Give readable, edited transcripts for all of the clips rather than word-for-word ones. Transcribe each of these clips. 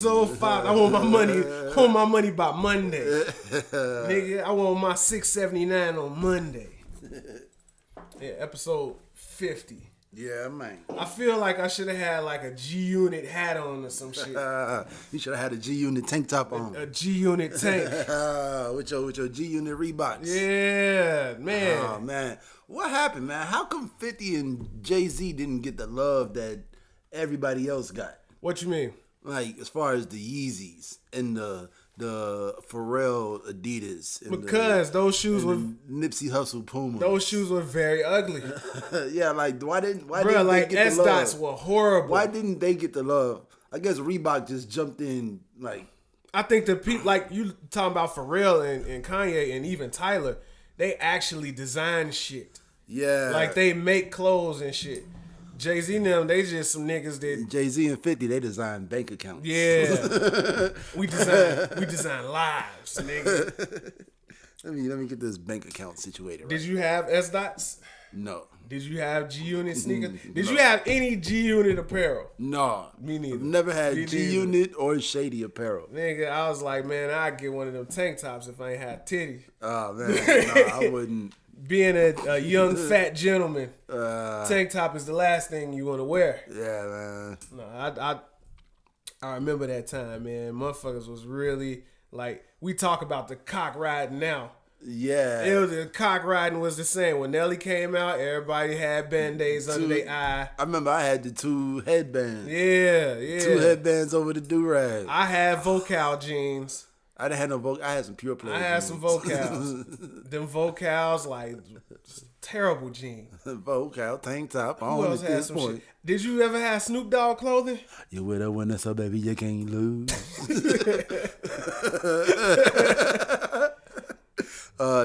So 5, I want my money. I want my money by Monday, nigga. I want my $6.79 on Monday. Yeah, episode 50. Yeah, man. I feel like I should have had like a G Unit hat on or some shit. You should have had a G Unit tank top on. A G Unit tank. with your G Unit Reeboks. Yeah, man. Oh man, what happened, man? How come 50 and Jay-Z didn't get the love that everybody else got? What you mean? Like as far as the Yeezys and the Pharrell Adidas, and because those shoes were Nipsey Hussle Puma. Those shoes were very ugly. Yeah, like why didn't like they get S the love? dots were horrible. Why didn't they get the love? I guess Reebok just jumped in. Like I think the people like you talking about Pharrell and Kanye and even Tyler, they actually design shit. Yeah, like they make clothes and shit. Jay-Z and them, they just some niggas that Jay-Z and 50, they design bank accounts. Yeah. we design lives, nigga. Let me get this bank account situated right. Did you have S dots? No. Did you have G Unit sneakers? Did you have any G Unit apparel? No. Me neither. I've never had G Unit or Shady apparel. Nigga, I was like, man, I'd get one of them tank tops if I ain't had titties. Oh man, no, I wouldn't. Being a young fat gentleman, tank top is the last thing you want to wear. Yeah, man. No, I remember that time, man. Motherfuckers was really like, we talk about the cock riding now. Yeah. The cock riding was the same. When Nelly came out, everybody had band-aids under their eye. I remember I had the 2 headbands. Yeah. 2 headbands over the do-rag. I had Vocal jeans. I didn't have no vocal. I had some pure play. I had some Vocals. Them Vocals, like, terrible jeans. Vocal, tank top. Who else had some shit? Did you ever have Snoop Dogg clothing? You with a winner, so baby, you can't lose.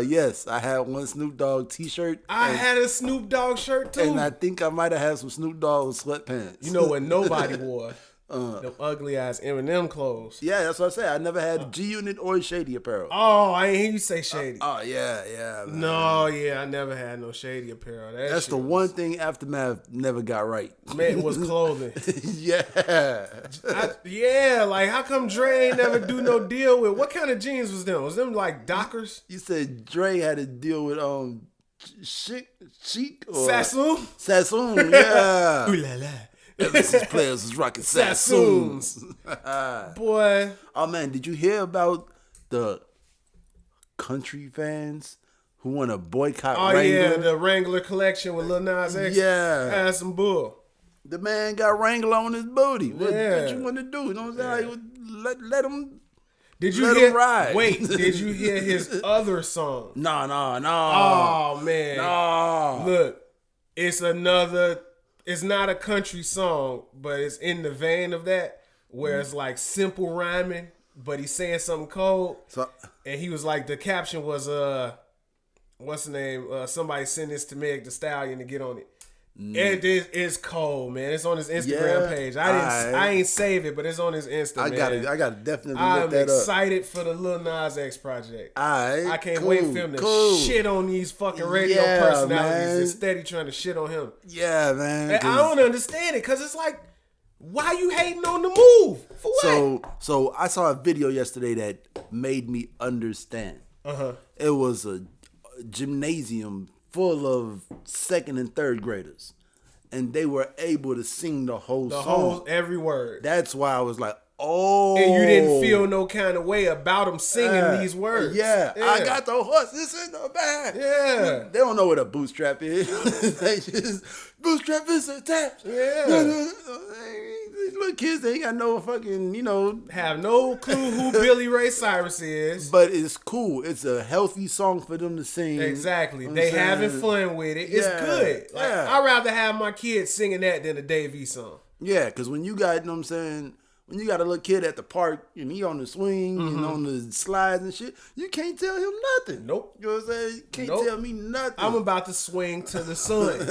Yes, I had one Snoop Dogg t-shirt. I had a Snoop Dogg shirt, too. And I think I might have had some Snoop Dogg sweatpants. You know what nobody wore? Them ugly ass Eminem clothes. Yeah, that's what I said. I never had G Unit or Shady apparel. Oh, I ain't hear you say Shady. Yeah. Man. No, yeah, I never had no Shady apparel. That's the one thing Aftermath never got right. Man, it was clothing. Yeah. Like how come Dre ain't never do no deal with, what kind of jeans was them? Was them like Dockers? You said Dre had to deal with Chic or Sassoon, yeah. Ooh la la. Ever since players was rocking Sassoons. Boy. Oh man, did you hear about the country fans who want to boycott Wrangler? Yeah, the Wrangler collection with Lil Nas X. Yeah. Had some bull. The man got Wrangler on his booty. What you want to do? You know what I'm saying? Like, let him. Did you him ride. Wait, did you hear his other song? No. Oh man. No. Look, it's not a country song, but it's in the vein of that, where it's like simple rhyming, but he's saying something cold. And he was like, the caption was, what's the name? Somebody send this to Meg Thee Stallion to get on it. It's cold, man. It's on his Instagram page. I ain't save it, but it's on his Instagram. I gotta definitely look that up. I'm excited for the Lil Nas X project. I can't cool, wait for him to shit on these fucking radio personalities and steady trying to shit on him. Yeah, man. And I don't understand it, because it's like, why you hating on the move? For what? So I saw a video yesterday that made me understand. It was a gymnasium full of 2nd and 3rd graders, and they were able to sing the whole song, every word. That's why I was like, oh. And you didn't feel no kind of way about them singing these words. Yeah, I got the horses in the back. Yeah, they don't know what a bootstrap is. They just bootstrap is attached. Yeah. These little kids, they ain't got no fucking, have no clue who Billy Ray Cyrus is. But it's cool. It's a healthy song for them to sing. Exactly. They having fun with it. It's good. Like, I'd rather have my kids singing that than a Dave E song. Yeah, because when you got, when you got a little kid at the park and he on the swing and on the slides and shit, you can't tell him nothing. Nope. You know what I'm saying? You can't tell me nothing. I'm about to swing to the sun.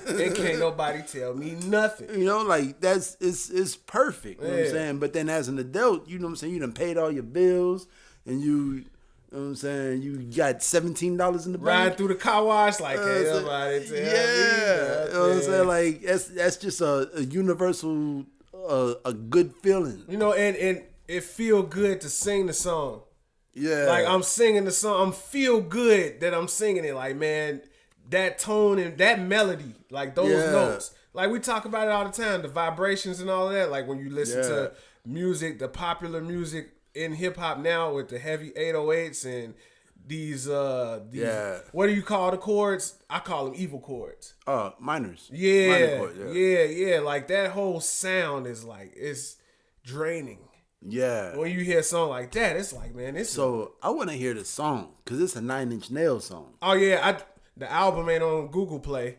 And can't nobody tell me nothing. Like it's perfect. You know what I'm saying? But then as an adult, you know what I'm saying, you done paid all your bills and you know what I'm saying, you got $17 in the bank. Riding through the car wash like, hey, nobody tell me nothing. You know what I'm saying? Like that's just a universal a good feeling. And it feel good to sing the song. Yeah. Like I'm singing the song. I'm feel good that I'm singing it. Like, man, that tone and that melody, like those notes. Like we talk about it all the time, the vibrations and all of that. Like when you listen to music, the popular music in hip hop now with the heavy 808s and these what do you call the chords? I call them evil chords. Minors. Yeah. Minor chord, yeah. Like that whole sound is like, it's draining. Yeah. When you hear a song like that, it's like, man, it's I want to hear the song because it's a 9 Inch Nails song. Oh yeah, the album ain't on Google Play.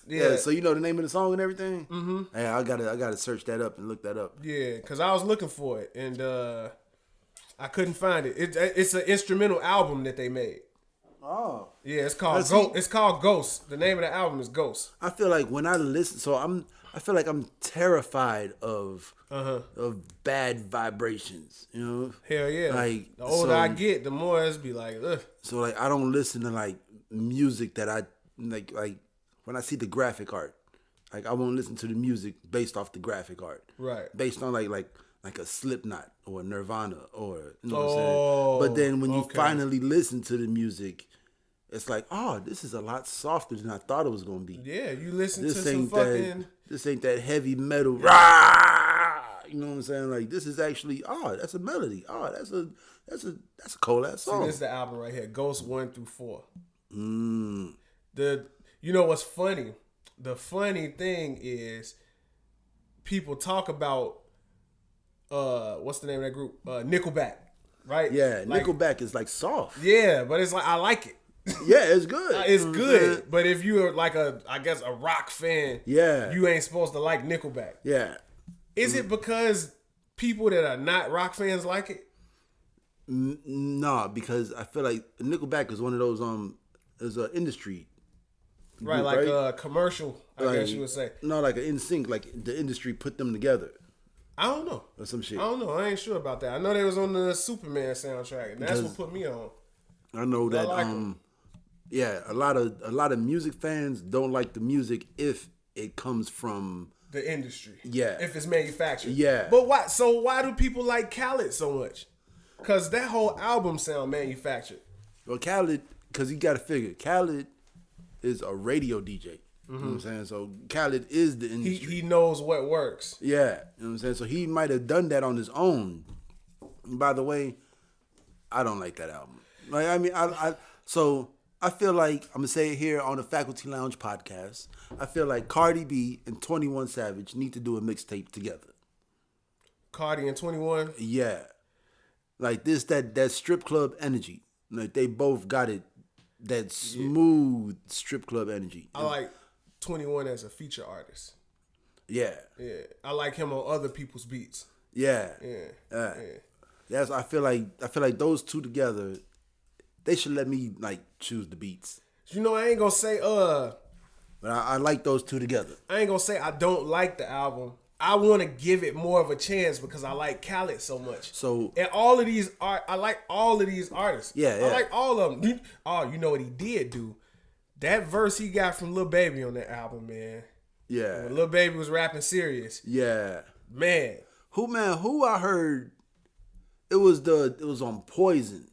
Yeah. So you know the name of the song and everything. Mm-hmm. Hey, I gotta search that up and look that up. Yeah, because I was looking for it and I couldn't find it. It's an instrumental album that they made. Oh. Yeah, it's called Ghost. It's called Ghost. The name of the album is Ghost. I feel like when I listen, I feel like I'm terrified of bad vibrations, you know? Hell yeah. Like the older I get, the more it's be like, ugh. So like I don't listen to like music that I like when I see the graphic art. Like I won't listen to the music based off the graphic art. Right. Based on like a Slipknot or a Nirvana or you know what I'm saying? But then when you finally listen to the music, it's like, oh, this is a lot softer than I thought it was gonna be. Yeah, you listen to some fucking. This ain't that heavy metal. Rah! You know what I'm saying? Like this is actually, that's a melody. That's a cold ass song. See, this is the album right here, Ghost 1 through 4. You know what's funny? The funny thing is, people talk about what's the name of that group? Nickelback, right? Yeah, like, Nickelback is like soft. Yeah, but it's like I like it. Yeah, it's good. It's good, but if you're like a rock fan, you ain't supposed to like Nickelback. Yeah. Is it because people that are not rock fans like it? No, because I feel like Nickelback is one of those is an industry. Right, group, like right? a commercial, I guess you would say. No, like an NSYNC, like the industry put them together. I don't know. Or some shit. I don't know. I ain't sure about that. I know they was on the Superman soundtrack, and that's what put me on. I know that a lot of music fans don't like the music if it comes from the industry. Yeah. If it's manufactured. Yeah. But why? So why do people like Khaled so much? Because that whole album sound manufactured. Well, Khaled, because you got to figure, Khaled is a radio DJ. You know what I'm saying? So Khaled is the industry. He knows what works. Yeah. You know what I'm saying? So he might have done that on his own. And by the way, I don't like that album. Like, I mean, I feel like, I'm going to say it here on the Faculty Lounge podcast, I feel like Cardi B and 21 Savage need to do a mixtape together. Cardi and 21? Yeah. Like this, that strip club energy. Like they both got it, that smooth strip club energy. I like 21 as a feature artist. Yeah. Yeah. I like him on other people's beats. Yeah. Yeah. That's, I feel like those two together, they should let me like choose the beats. You know, I ain't gonna say but I like those two together. I ain't gonna say I don't like the album. I want to give it more of a chance because I like Khaled so much. So and all of these I like all of these artists. Yeah. I like all of them. Oh, you know what he did do? That verse he got from Lil Baby on that album, man. Yeah. When Lil Baby was rapping serious. Yeah. Man. Who I heard it was on Poison.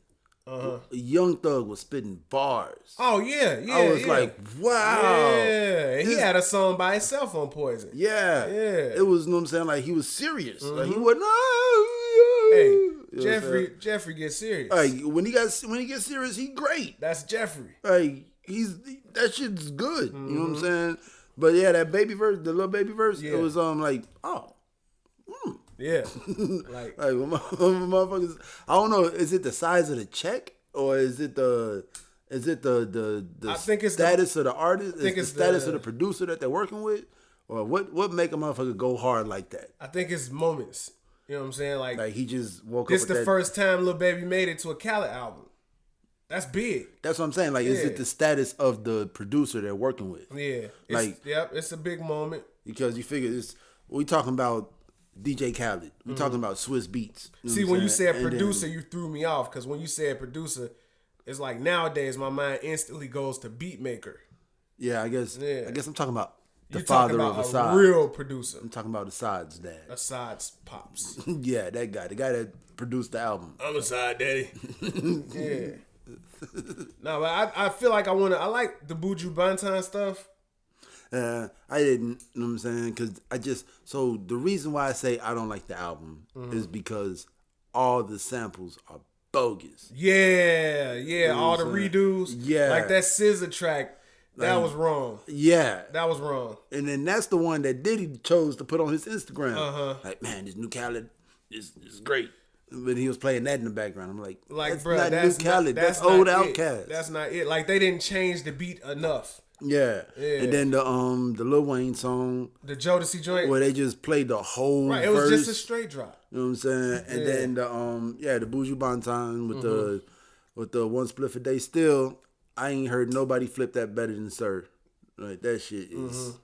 Young Thug was spitting bars. Oh yeah. I was like, wow. Yeah. He had a song by himself on Poison. Yeah. Yeah. It was, you know what I'm saying, like he was serious. Like he wasn't. Hey, you know Jeffrey gets serious. Like when he gets serious, he great. That's Jeffrey. Like that shit's good. You know what I'm saying? But yeah, that baby verse, the little baby verse, it was like, oh. Yeah. Like motherfuckers, I don't know, is it the size of the check or is it the I think it's status of the artist? I think it's the status of the producer that they're working with? Or what make a motherfucker go hard like that? I think it's moments. You know what I'm saying? Like he just woke up. This the first time Lil Baby made it to a Khaled album. That's big. That's what I'm saying. Like, is it the status of the producer they're working with? Yeah. It's a big moment. Because you figure we talking about DJ Khaled. We're talking about Swiss Beats. See, when you said producer, you threw me off. Because when you said producer, it's like nowadays my mind instantly goes to beat maker. Yeah, I guess I'm talking about The father of Aside. Real producer. I'm talking about Aside's dad. Aside's pops. Yeah, that guy. The guy that produced the album. I'm Aside daddy. Yeah. No, but I feel like I like the Buju Banton stuff. I didn't, you know what I'm saying? Because so the reason why I say I don't like the album is because all the samples are bogus. Yeah, you know all the redos. Yeah. Like that scissor track, that was wrong. Yeah. That was wrong. And then that's the one that Diddy chose to put on his Instagram. Like, man, this new Khaled is great. But he was playing that in the background. I'm like that's bro, not new Khaled. That's old Outkast. That's not it. Like, they didn't change the beat enough. Yeah. And then the Lil Wayne song, the Jodeci joint, where they just played the whole verse. It was just a straight drop. You know what I'm saying? And then the Buju Banton with the one split a day. Still, I ain't heard nobody flip that better than Sir. Like, that shit is.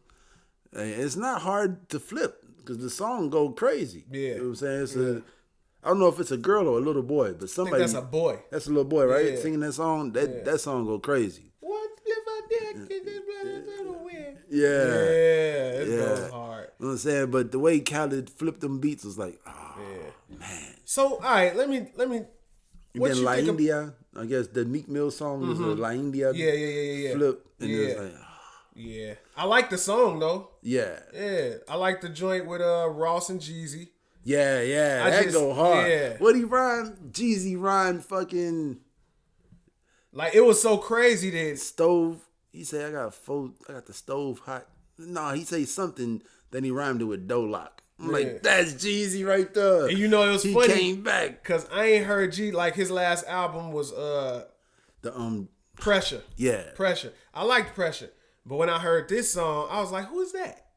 It's not hard to flip because the song go crazy. Yeah. You know what I'm saying? It's I don't know if it's a girl or a little boy, but somebody. I think that's a boy. That's a little boy, right? Yeah. Singing that song. That song go crazy. It goes hard. You know what I'm saying? But the way Khaled flipped them beats was like, man. So, all right, let me. What then La India, I guess the Meek Mill song was a La India flip. And it was like, yeah. I like the song, though. Yeah. Yeah. I like the joint with Ross and Jeezy. Yeah. That go hard. Yeah. What he rhyme? Jeezy rhyme fucking. Like, it was so crazy that. Stove. He said, I got the stove hot. No, he say something, then he rhymed it with dough lock. I'm like, that's Jeezy right there. And you know, it was funny. He came back. Because I ain't heard like his last album was Pressure. Yeah. Pressure. I liked Pressure. But when I heard this song, I was like, who is that?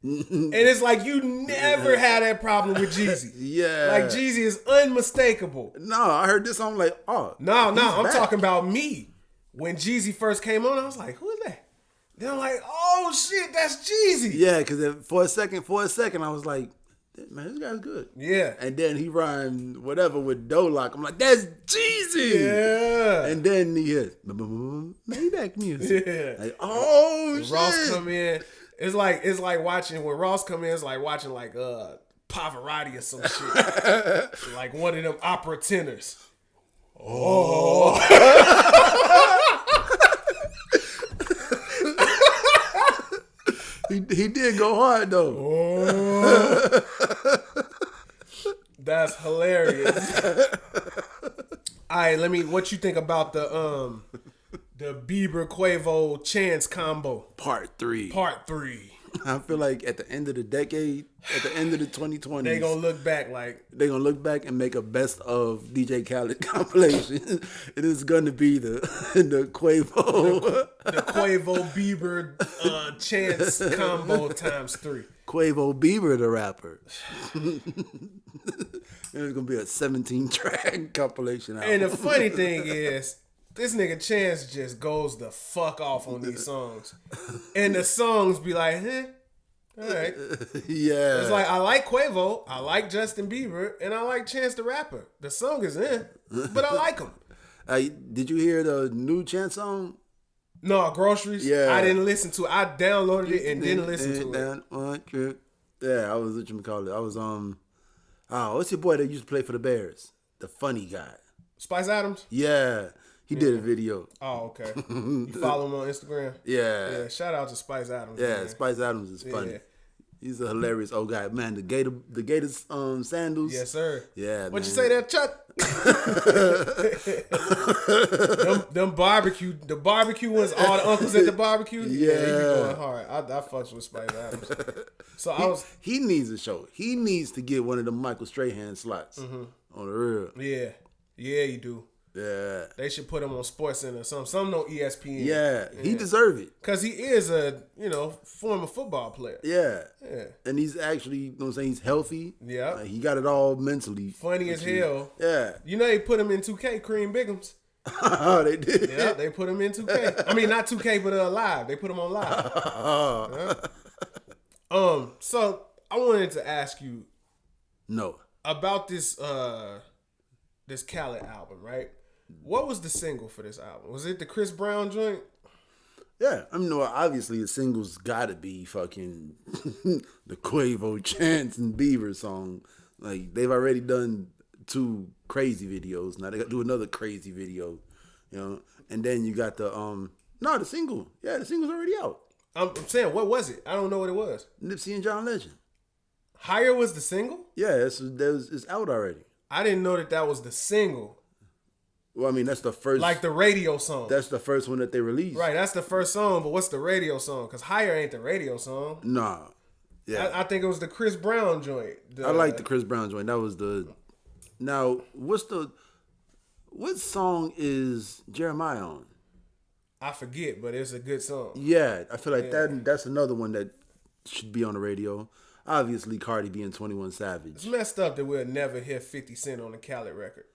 And it's like, you never had that problem with Jeezy. Yeah. Like, Jeezy is unmistakable. No, I heard this song, like, No, I'm talking about me. When Jeezy first came on, I was like, who is that? Then I'm like, oh shit, that's Jeezy. Yeah, because for a second, I was like, man, this guy's good. Yeah. And then he rhymed whatever with dough lock. I'm like, that's Jeezy. Yeah. And then he hit Maybach music. Yeah. Like, oh shit. Ross come in. It's like watching, when Ross come in, it's like watching like Pavarotti or some shit. Like one of them opera tenors. Oh. He did go hard though. Oh. That's hilarious. All right, what you think about the Bieber Quavo Chance combo? Part 3. I feel like at the end of the decade, at the end of the 2020s, they're going to look back and make a best of DJ Khaled compilation. It is going to be the Quavo. The Quavo Bieber Chance combo times 3. Quavo Bieber the rapper. It's going to be a 17-track compilation album. And the funny thing is, this nigga Chance just goes the fuck off on these songs. And the songs be like, all right. Yeah. It's like, I like Quavo, I like Justin Bieber, and I like Chance the Rapper. The song is but I like him. Did you hear the new Chance song? No, Groceries? Yeah. I didn't listen to it. I downloaded it and didn't listen to it. Yeah, I was, I was, what's your boy that used to play for the Bears? The funny guy. Spice Adams? Yeah. He did a video. Oh, okay. You follow him on Instagram? Yeah. Shout out to Spice Adams. Yeah, man. Spice Adams is funny. Yeah. He's a hilarious old guy. Man, the Gator sandals. Yes, sir. Yeah, What'd you say there, Chuck? them barbecue, the barbecue ones, all the uncles at the barbecue. Yeah. He be going hard. I fucks with Spice Adams. So he needs a show. He needs to get one of them Michael Strahan slots on the real. Yeah. Yeah, you do. Yeah. They should put him on SportsCenter or something. Some no ESPN. Yeah, he deserve it. Because he is a, former football player. Yeah. And he's actually, you know what I'm saying, he's healthy. Yeah. He got it all mentally. Funny as hell. Yeah. They put him in 2K, Kareem Biggums. Oh, they did? Yeah, they put him in 2K. I mean, not 2K, but live. They put him on live. Yeah. So, I wanted to ask you. No. About this Khaled album, right? What was the single for this album? Was it the Chris Brown joint? Yeah, I mean, well, obviously the single's got to be fucking the Quavo Chance and Bieber song. Like they've already done 2 crazy videos. Now they got to do another crazy video, you know. And then you got the the single. Yeah, the single's already out. I'm saying, what was it? I don't know what it was. Nipsey and John Legend. Higher was the single? Yeah, it's out already. I didn't know that was the single. Well, I mean, that's the first. Like the radio song. That's the first one that they released. Right, that's the first song, but what's the radio song? Because Higher ain't the radio song. Nah. Yeah. I think it was the Chris Brown joint. I like the Chris Brown joint. That was the. Now, what song is Jeremiah on? I forget, but it's a good song. Yeah, I feel like that's another one that should be on the radio. Obviously, Cardi B and 21 Savage. It's messed up that we'll never hear 50 Cent on the Khaled record.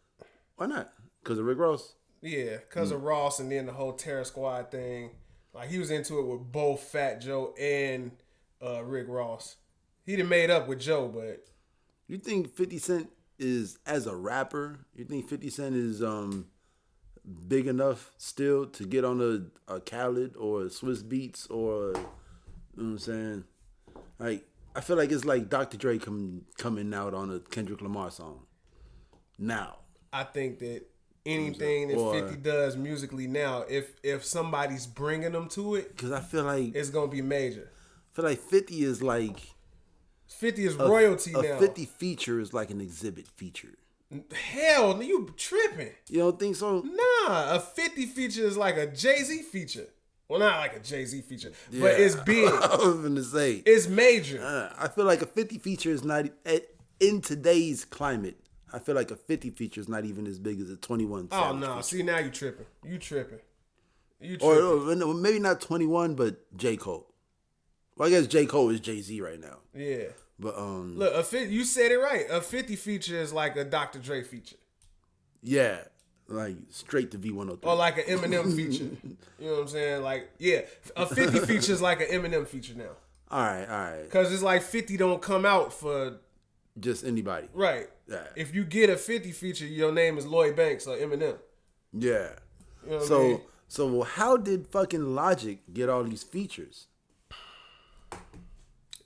Why not? Because of Rick Ross? Yeah, because of Ross and then the whole Terror Squad thing. Like, he was into it with both Fat Joe and Rick Ross. He done made up with Joe, but... You think 50 Cent is, as a rapper, you think 50 Cent is big enough still to get on a Khaled or a Swiss Beats or, you know what I'm saying? Like, I feel like it's like Dr. Dre coming out on a Kendrick Lamar song. Now. I think that anything that 50 does musically now, if somebody's bringing them to it, because I feel like it's gonna be major. I feel like 50 is like 50 is royalty now. A 50 feature is like an exhibit feature. Hell, you tripping? You don't think so? Nah, a 50 feature is like a Jay-Z feature. Well, not like a Jay-Z feature, but it's big. I was gonna say it's major. I feel like a 50 feature is not in today's climate. I feel like a 50 feature is not even as big as a 21. Oh no! Feature. See, now you tripping. Or maybe not 21, but J. Cole. Well, I guess J. Cole is Jay-Z right now. Yeah. But look, you said it right. A 50 feature is like a Dr. Dre feature. Yeah, like straight to V103. Or like an Eminem feature. You know what I'm saying? Like, yeah, a 50 feature is like an Eminem feature now. All right. Because it's like 50 don't come out for just anybody. Right. Yeah. If you get a 50 feature, your name is Lloyd Banks or Eminem. Yeah. You know what I mean? So how did fucking Logic get all these features?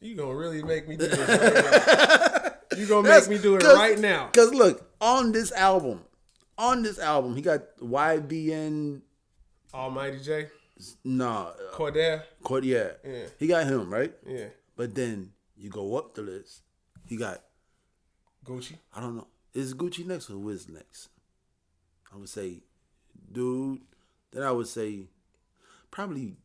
You gonna really make me do this right now. You gonna make me do it right now. Because look, on this album, he got YBN. Almighty J? Nah. Cordair? Yeah. He got him, right? Yeah. But then you go up the list. He got Gucci. I don't know. Is Gucci next or Wiz next? I would say Dude. Then I would say probably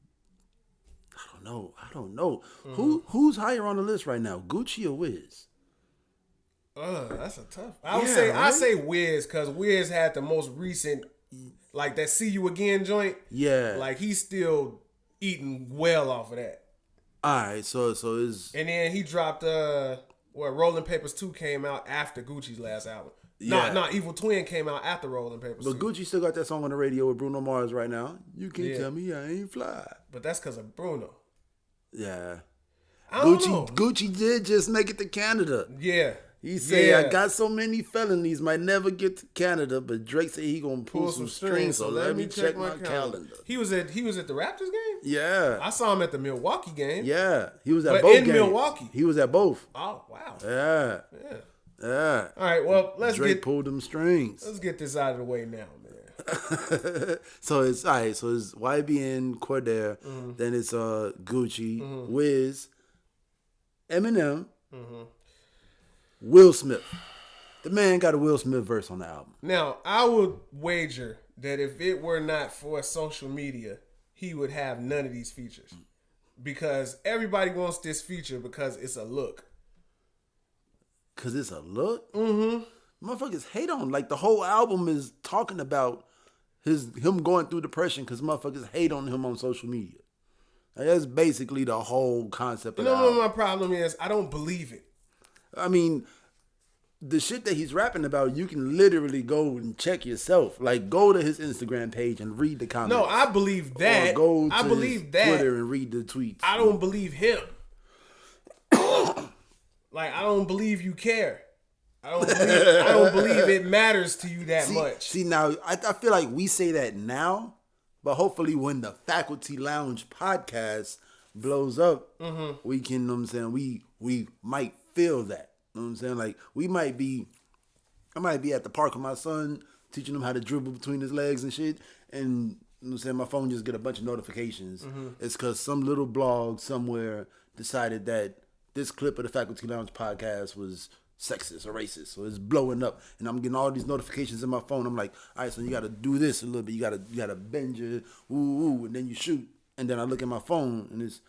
I don't know. Mm-hmm. Who's higher on the list right now? Gucci or Wiz? That's a tough. I say Wiz because Wiz had the most recent, like that "See You Again" joint. Yeah, like he's still eating well off of that. All right, so is and then he dropped Rolling Papers 2 came out after Gucci's last album. Yeah. No, Evil Twin came out after Rolling Papers 2. But Gucci still got that song on the radio with Bruno Mars right now. You can't tell me I ain't fly. But that's because of Bruno. Yeah. I don't know. Gucci did just make it to Canada. Yeah. He said, I got so many felonies, might never get to Canada, but Drake said he gonna pull some strings, so let me check my calendar. He was at the Raptors game? Yeah. I saw him at the Milwaukee game. Yeah. He was at both games. Milwaukee. He was at both. Oh, wow. Yeah. Yeah. All right, well, Drake pulled them strings. Let's get this out of the way now, man. So it's all right. So it's YBN, Cordair, then it's Gucci, Wiz, Eminem, Will Smith. The man got a Will Smith verse on the album. Now, I would wager that if it were not for social media, he would have none of these features. Because everybody wants this feature because it's a look. Because it's a look? Mm-hmm. Motherfuckers hate on. Like, the whole album is talking about him going through depression because motherfuckers hate on him on social media. Like, that's basically the whole concept of the album. You know what my problem is? I don't believe it. I mean, the shit that he's rapping about, you can literally go and check yourself. Like, go to his Instagram page and read the comments. No, I believe that. Or go to his Twitter and read the tweets. I don't believe him. Like, I don't believe you care. I don't believe it matters to you that much. See, now, I feel like we say that now, But hopefully when the Faculty Lounge podcast blows up, we can, you know what I'm saying, we might feel that. You know what I'm saying? Like, I might be at the park with my son, teaching him how to dribble between his legs and shit, and, you know what I'm saying, my phone just get a bunch of notifications. It's because some little blog somewhere decided that this clip of the Faculty Lounge podcast was sexist or racist, so it's blowing up, and I'm getting all these notifications in my phone. I'm like, all right, so you got to do this a little bit. You gotta bend your and then you shoot. And then I look at my phone, and it's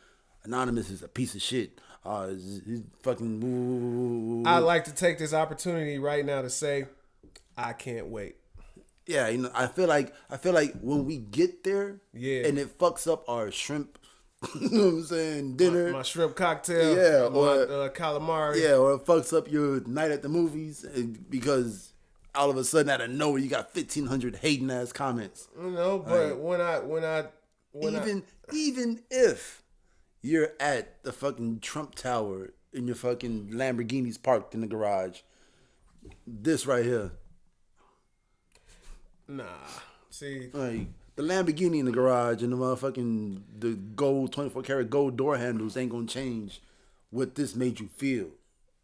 anonymous is a piece of shit. He's fucking. I'd like to take this opportunity right now to say, I can't wait. Yeah, you know, I feel like when we get there, and it fucks up our shrimp. You know what I'm saying? Dinner. My shrimp cocktail. Yeah. Or calamari. Yeah, or it fucks up your night at the movies because all of a sudden out of nowhere you got 1,500 hating ass comments. You know, but even if you're at the fucking Trump Tower in your fucking Lamborghinis parked in the garage, this right here. Nah. See. Like, the Lamborghini in the garage and the gold 24 karat gold door handles ain't gonna change what this made you feel,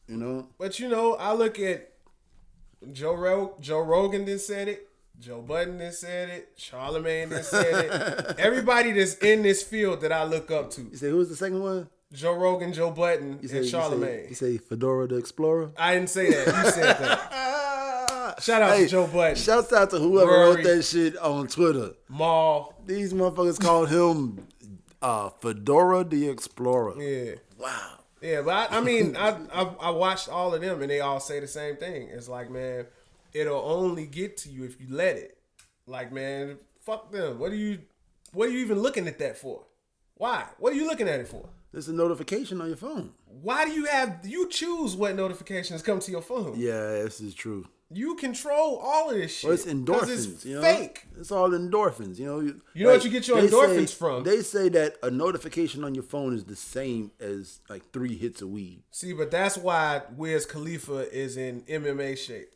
you know. But you know, I look at Joe Rogan done said it, Joe Budden done said it, Charlamagne done said it. Everybody that's in this field that I look up to. You say who was the second one? Joe Rogan, Joe Budden, and Charlamagne. You say Fedora the Explorer? I didn't say that. You said that. Shout out to Joe Budden. Shouts out to whoever wrote that shit on Twitter. Maul. These motherfuckers called him Fedora the Explorer. Yeah. Wow. Yeah, but I watched all of them and they all say the same thing. It's like, man, it'll only get to you if you let it. Like, man, fuck them. What are you even looking at that for? Why? What are you looking at it for? There's a notification on your phone. Why do you choose what notifications come to your phone? Yeah, this is true. You control all of this shit. Well, it's endorphins. It's you know? fake. It's all endorphins. You know. You know what you get your endorphins from? They say that a notification on your phone is the same as like 3 hits of weed. See, but that's why Wiz Khalifa is in MMA shape.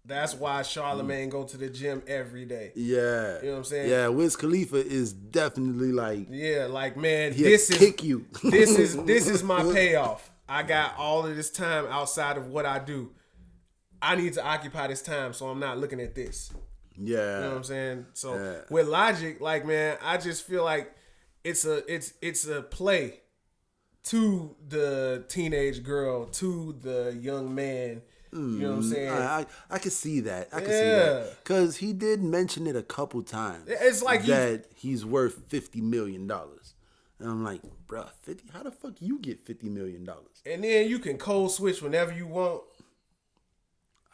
That's why Charlamagne go to the gym every day. Yeah. You know what I'm saying? Yeah, Wiz Khalifa is definitely like... Yeah, like, man, this is my payoff. I got all of this time outside of what I do. I need to occupy this time, so I'm not looking at this. Yeah. You know what I'm saying? So with Logic, like, man, I just feel like it's a play to the teenage girl, to the young man. You know what I'm saying? I can see that. I can see that. Because he did mention it a couple times. It's like that he's worth $50 million. And I'm like, bruh, 50? How the fuck you get $50 million? And then you can code switch whenever you want.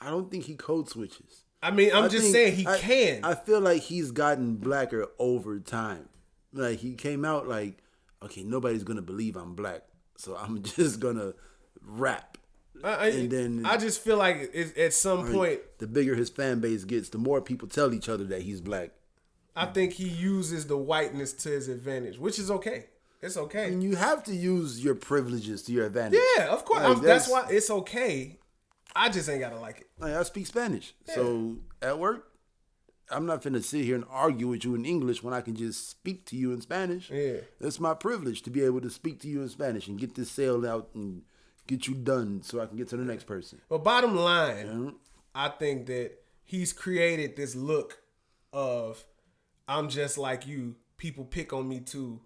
I don't think he code switches. I mean, I'm just saying he can. I feel like he's gotten blacker over time. Like, he came out like, okay, nobody's going to believe I'm black, so I'm just going to rap. And then I just feel like at some point, the bigger his fan base gets, the more people tell each other that he's black. I think he uses the whiteness to his advantage, which is okay. It's okay. And you have to use your privileges to your advantage. Yeah, of course. Like, that's why it's okay. I just ain't gotta like it. Like, I speak Spanish, so at work, I'm not finna sit here and argue with you in English when I can just speak to you in Spanish. Yeah, it's my privilege to be able to speak to you in Spanish and get this sale out and get you done so I can get to the next person. But bottom line, I think that he's created this look of I'm just like you. People pick on me too,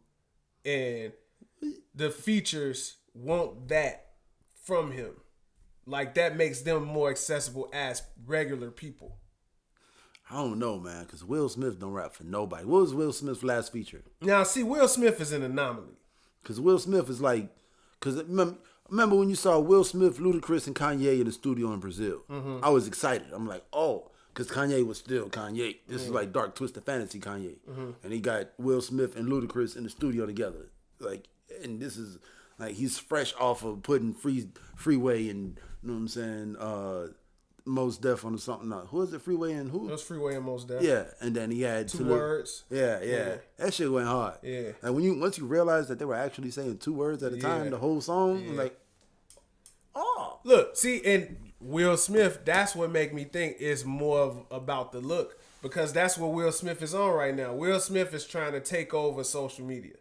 and the features want that from him. Like, that makes them more accessible as regular people. I don't know, man, because Will Smith don't rap for nobody. What was Will Smith's last feature? Now, see, Will Smith is an anomaly. Because Will Smith is like... Because remember when you saw Will Smith, Ludacris, and Kanye in the studio in Brazil? Mm-hmm. I was excited. I'm like, oh, because Kanye was still Kanye. This is like Dark Twisted Fantasy Kanye. Mm-hmm. And he got Will Smith and Ludacris in the studio together. Like, and this is... Like, he's fresh off of putting Freeway and, you know what I'm saying, Mos Def on something. No, who is it, Freeway and who? It was Freeway and Mos Def. Yeah, and then he had two words. Yeah. That shit went hard. Yeah. Like, once you realize that they were actually saying 2 words at a time, the whole song, like, oh. Look, see, and Will Smith, that's what make me think it's more about the look. Because that's what Will Smith is on right now. Will Smith is trying to take over social media.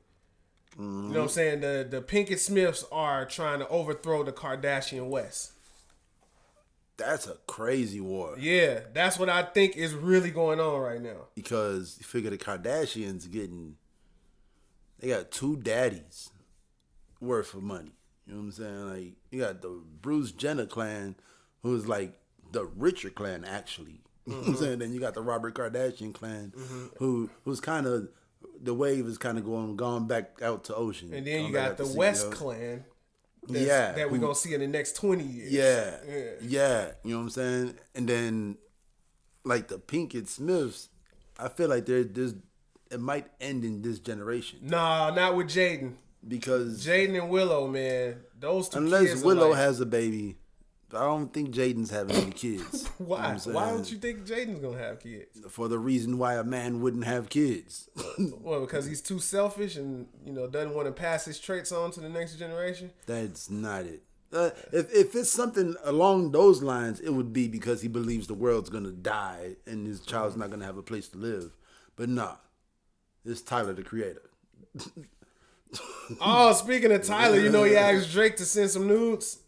You know what I'm saying? The Pinkett Smiths are trying to overthrow the Kardashian West. That's a crazy war. Yeah, that's what I think is really going on right now. Because you figure the Kardashians they got 2 daddies worth of money. You know what I'm saying? Like, you got the Bruce Jenner clan, who's like the richer clan, actually. You know what I'm saying? Then you got the Robert Kardashian clan, who's kind of, the wave is kind of gone back out to ocean. And then you got the West clan. That we're going to see in the next 20 years. Yeah. You know what I'm saying? And then, like, the Pinkett Smiths, I feel like it might end in this generation. Nah, not with Jaden. Because Jaden and Willow, man, those two unless kids Willow has a baby, I don't think Jaden's having any kids. Why? You know why don't you think Jaden's gonna have kids? For the reason why a man wouldn't have kids. Well, because he's too selfish and doesn't want to pass his traits on to the next generation. That's not it. If it's something along those lines, it would be because he believes the world's gonna die and his child's not gonna have a place to live. But nah, it's Tyler the Creator. Oh, speaking of Tyler, he asked Drake to send some nudes.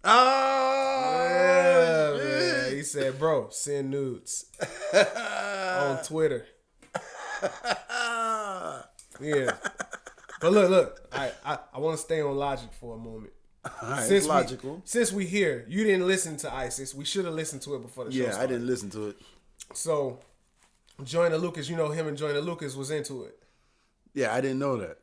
Oh, yeah, man. He said, "Bro, send nudes on Twitter." Yeah, but look. I want to stay on Logic for a moment. Right, it's logical. Since we here, you didn't listen to ISIS. We should have listened to it before the show started. Yeah, I didn't listen to it. So, Joyner Lucas, him and Joyner Lucas was into it. Yeah, I didn't know that.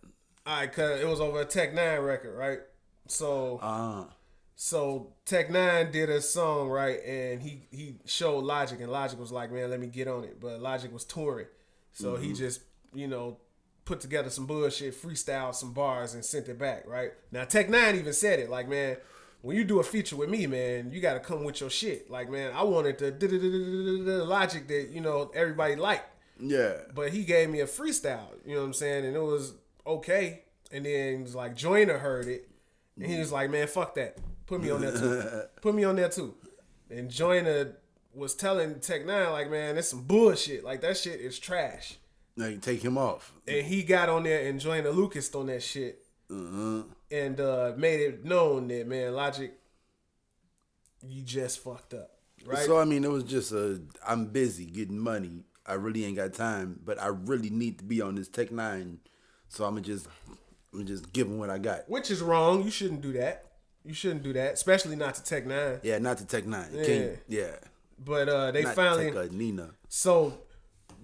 All right, cause it was over a Tech Nine record, right? So, so Tech Nine did a song, right, and he showed Logic, and Logic was like, "Man, let me get on it," but Logic was touring, so he just put together some bullshit, freestyled some bars, and sent it back, right? Now Tech Nine even said it, like, "Man, when you do a feature with me, man, you got to come with your shit. Like, man, I wanted the Logic that everybody liked." Yeah, but he gave me a freestyle, you know what I'm saying, and it was okay. And then it was like Joyner heard it, and he was like, "Man, fuck that. Put me on there too. Put me on there too." And Joyner was telling Tech Nine, like, "Man, that's some bullshit. Like, that shit is trash." Like, take him off. And he got on there and Joyner Lucas on that shit, and made it known that, man, Logic, you just fucked up, right? So I mean, it was just I'm busy getting money. I really ain't got time, but I really need to be on this Tech Nine. So I'm gonna just give him what I got. Which is wrong. You shouldn't do that. Especially not to Tech Nine. Yeah, not to Tech Nine. Yeah. But they not finally Nina. So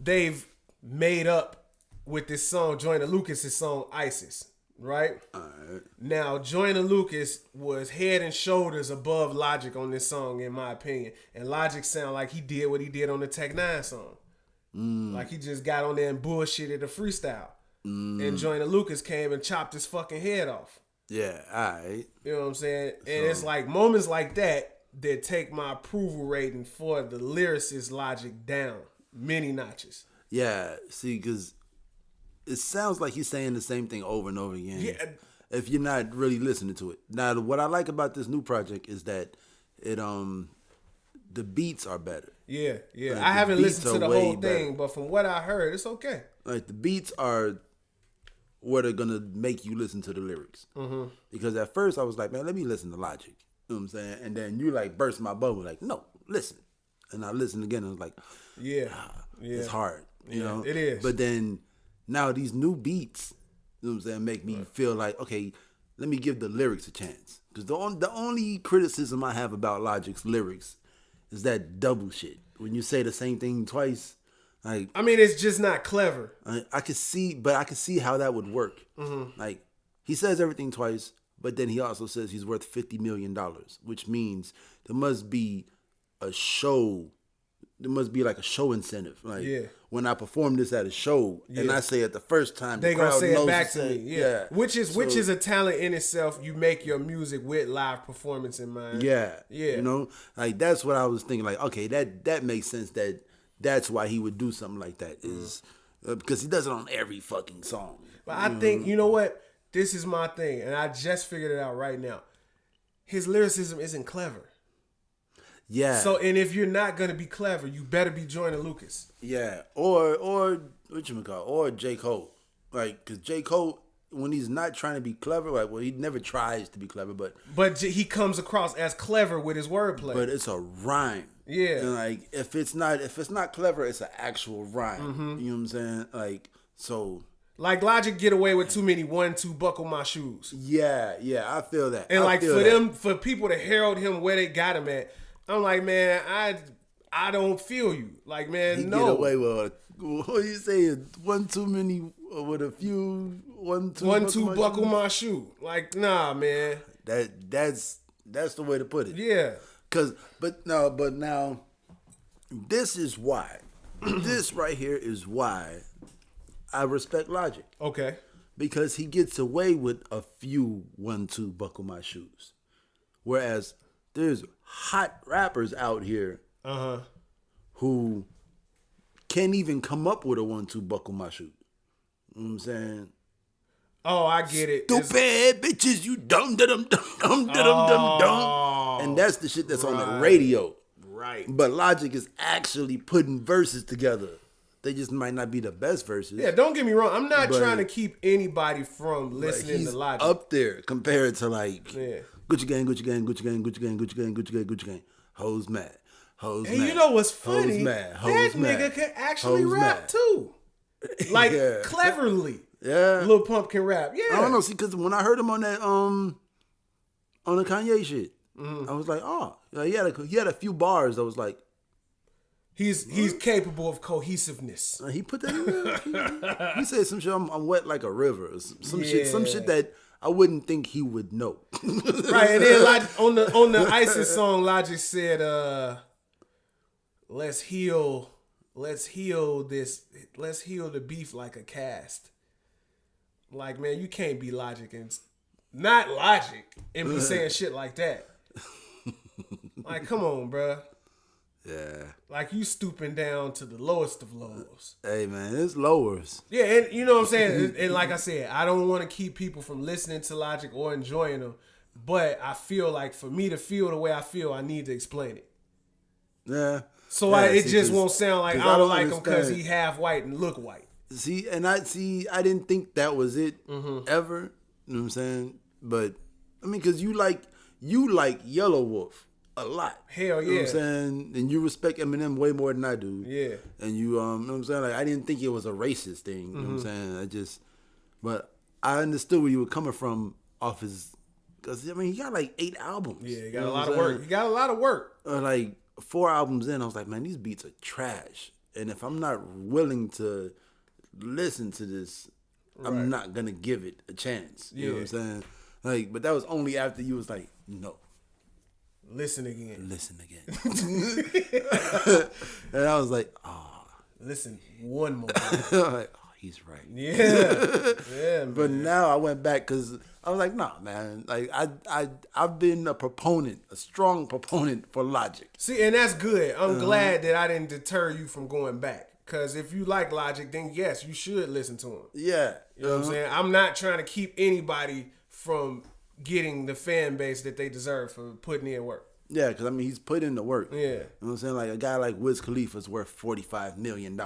they've made up with this song, Joyner Lucas' song ISIS, right? Alright. Now Joyner Lucas was head and shoulders above Logic on this song, in my opinion. And Logic sound like he did what he did on the Tech Nine song. Like he just got on there and bullshitted a freestyle. And Joyner Lucas came and chopped his fucking head off. Yeah, alright. You know what I'm saying? And it's like moments like that take my approval rating for the lyricist Logic down many notches. Yeah, see, because it sounds like he's saying the same thing over and over again. Yeah. If you're not really listening to it. Now, what I like about this new project is that the beats are better. Yeah. Like, I haven't listened to the whole thing, better. but from what I heard, it's okay. Like, the beats are what are gonna make you listen to the lyrics. Because at first I was like, man, let me listen to Logic. You know what I'm saying? And then you like burst my bubble, like, no, listen. And I listened again and I was like, it's hard. You know? It is. But then now these new beats, you know what I'm saying, make me feel like, okay, let me give the lyrics a chance. Because the only criticism I have about Logic's lyrics is that double shit. When you say the same thing twice, like, I mean, it's just not clever. I could see how that would work. Like, he says everything twice, but then he also says he's worth $50 million, which means there must be a show. There must be like a show incentive. Like, when I perform this at a show and I say it the first time, they gonna say it back to me. Yeah. Which is a talent in itself. You make your music with live performance in mind. Yeah. You know, like, that's what I was thinking. Like, okay, that makes sense. That's why he would do something like that, is because he does it on every fucking song. But I think, you know what? This is my thing, and I just figured it out right now. His lyricism isn't clever. Yeah. So, and if you're not gonna be clever, you better be joining Lucas. Yeah. Or whatchamacallit, or J. Cole. Like, because J. Cole, when he's not trying to be clever, like, well, he never tries to be clever, but he comes across as clever with his wordplay. But it's a rhyme. Yeah. And like, if it's not clever, it's an actual rhyme. Mm-hmm. You know what I'm saying? Like, so. Like Logic get away with too many 1-2 buckle my shoes. Yeah, I feel that. And like for people to herald him where they got him at, I'm like, man, I don't feel you. Like, man, he no. Get away with what you say? One too many with a few 1-2 buckle my shoe. Like, nah, man. That's the way to put it. Yeah. But now, this is why. This right here is why I respect Logic. Okay. Because he gets away with a few 1-2 buckle my shoes. Whereas there's hot rappers out here who can't even come up with a 1-2 buckle my shoe. You know what I'm saying? Oh, I get it. Stupid bitches, you dumb dum dum. And that's the shit that's on the radio. Right. But Logic is actually putting verses together. They just might not be the best verses. Yeah, don't get me wrong. I'm not trying to keep anybody from listening to Logic. Up there compared to like Gucci gang. Hoes mad. And you know what's funny? That nigga can actually rap too. Like cleverly. Yeah. Lil Pump can rap. Yeah. I don't know. See, because when I heard him on that on the Kanye shit, I was like, oh, he had a few bars that was like, he's capable of cohesiveness. He put that in there. He said some shit. I'm wet like a river. Some shit that I wouldn't think he would know. Right, and then Logic, on the ISIS song, Logic said, let's heal the beef like a cast. Like, man, you can't be Logic and not Logic and be saying shit like that. Like, come on, bruh. Yeah. Like, you stooping down to the lowest of lows. Hey, man, it's lowers. Yeah, and you know what I'm saying? And like I said, I don't want to keep people from listening to Logic or enjoying them, but I feel like for me to feel the way I feel, I need to explain it. Yeah. So it just won't sound like I don't like him because he half white and look white. See, I didn't think that was it ever. You know what I'm saying? But I mean, because you like Yellow Wolf a lot. Hell yeah. You know what I'm saying? And you respect Eminem way more than I do. Yeah. And you know what I'm saying? Like, I didn't think it was a racist thing. You know what I'm saying? But I understood where you were coming from off his, because I mean, he got like 8 albums. Yeah, he got a lot of work. He got a lot of work. Like 4 albums in, I was like, man, these beats are trash. And if I'm not willing to listen to this, I'm not gonna give it a chance. You know what I'm saying? Like, but that was only after you was like, no. Listen again. And I was like, oh. Listen one more time. Like, oh, he's right. Yeah. Yeah, man. But now I went back because I was like, nah, man. Like, I've been a strong proponent for Logic. See, and that's good. I'm glad that I didn't deter you from going back. Because if you like Logic, then yes, you should listen to him. Yeah. You know what I'm saying? I'm not trying to keep anybody from getting the fan base that they deserve for putting in work. Yeah, because I mean, he's put in the work. Yeah. You know what I'm saying? Like, a guy like Wiz Khalifa's worth $45 million.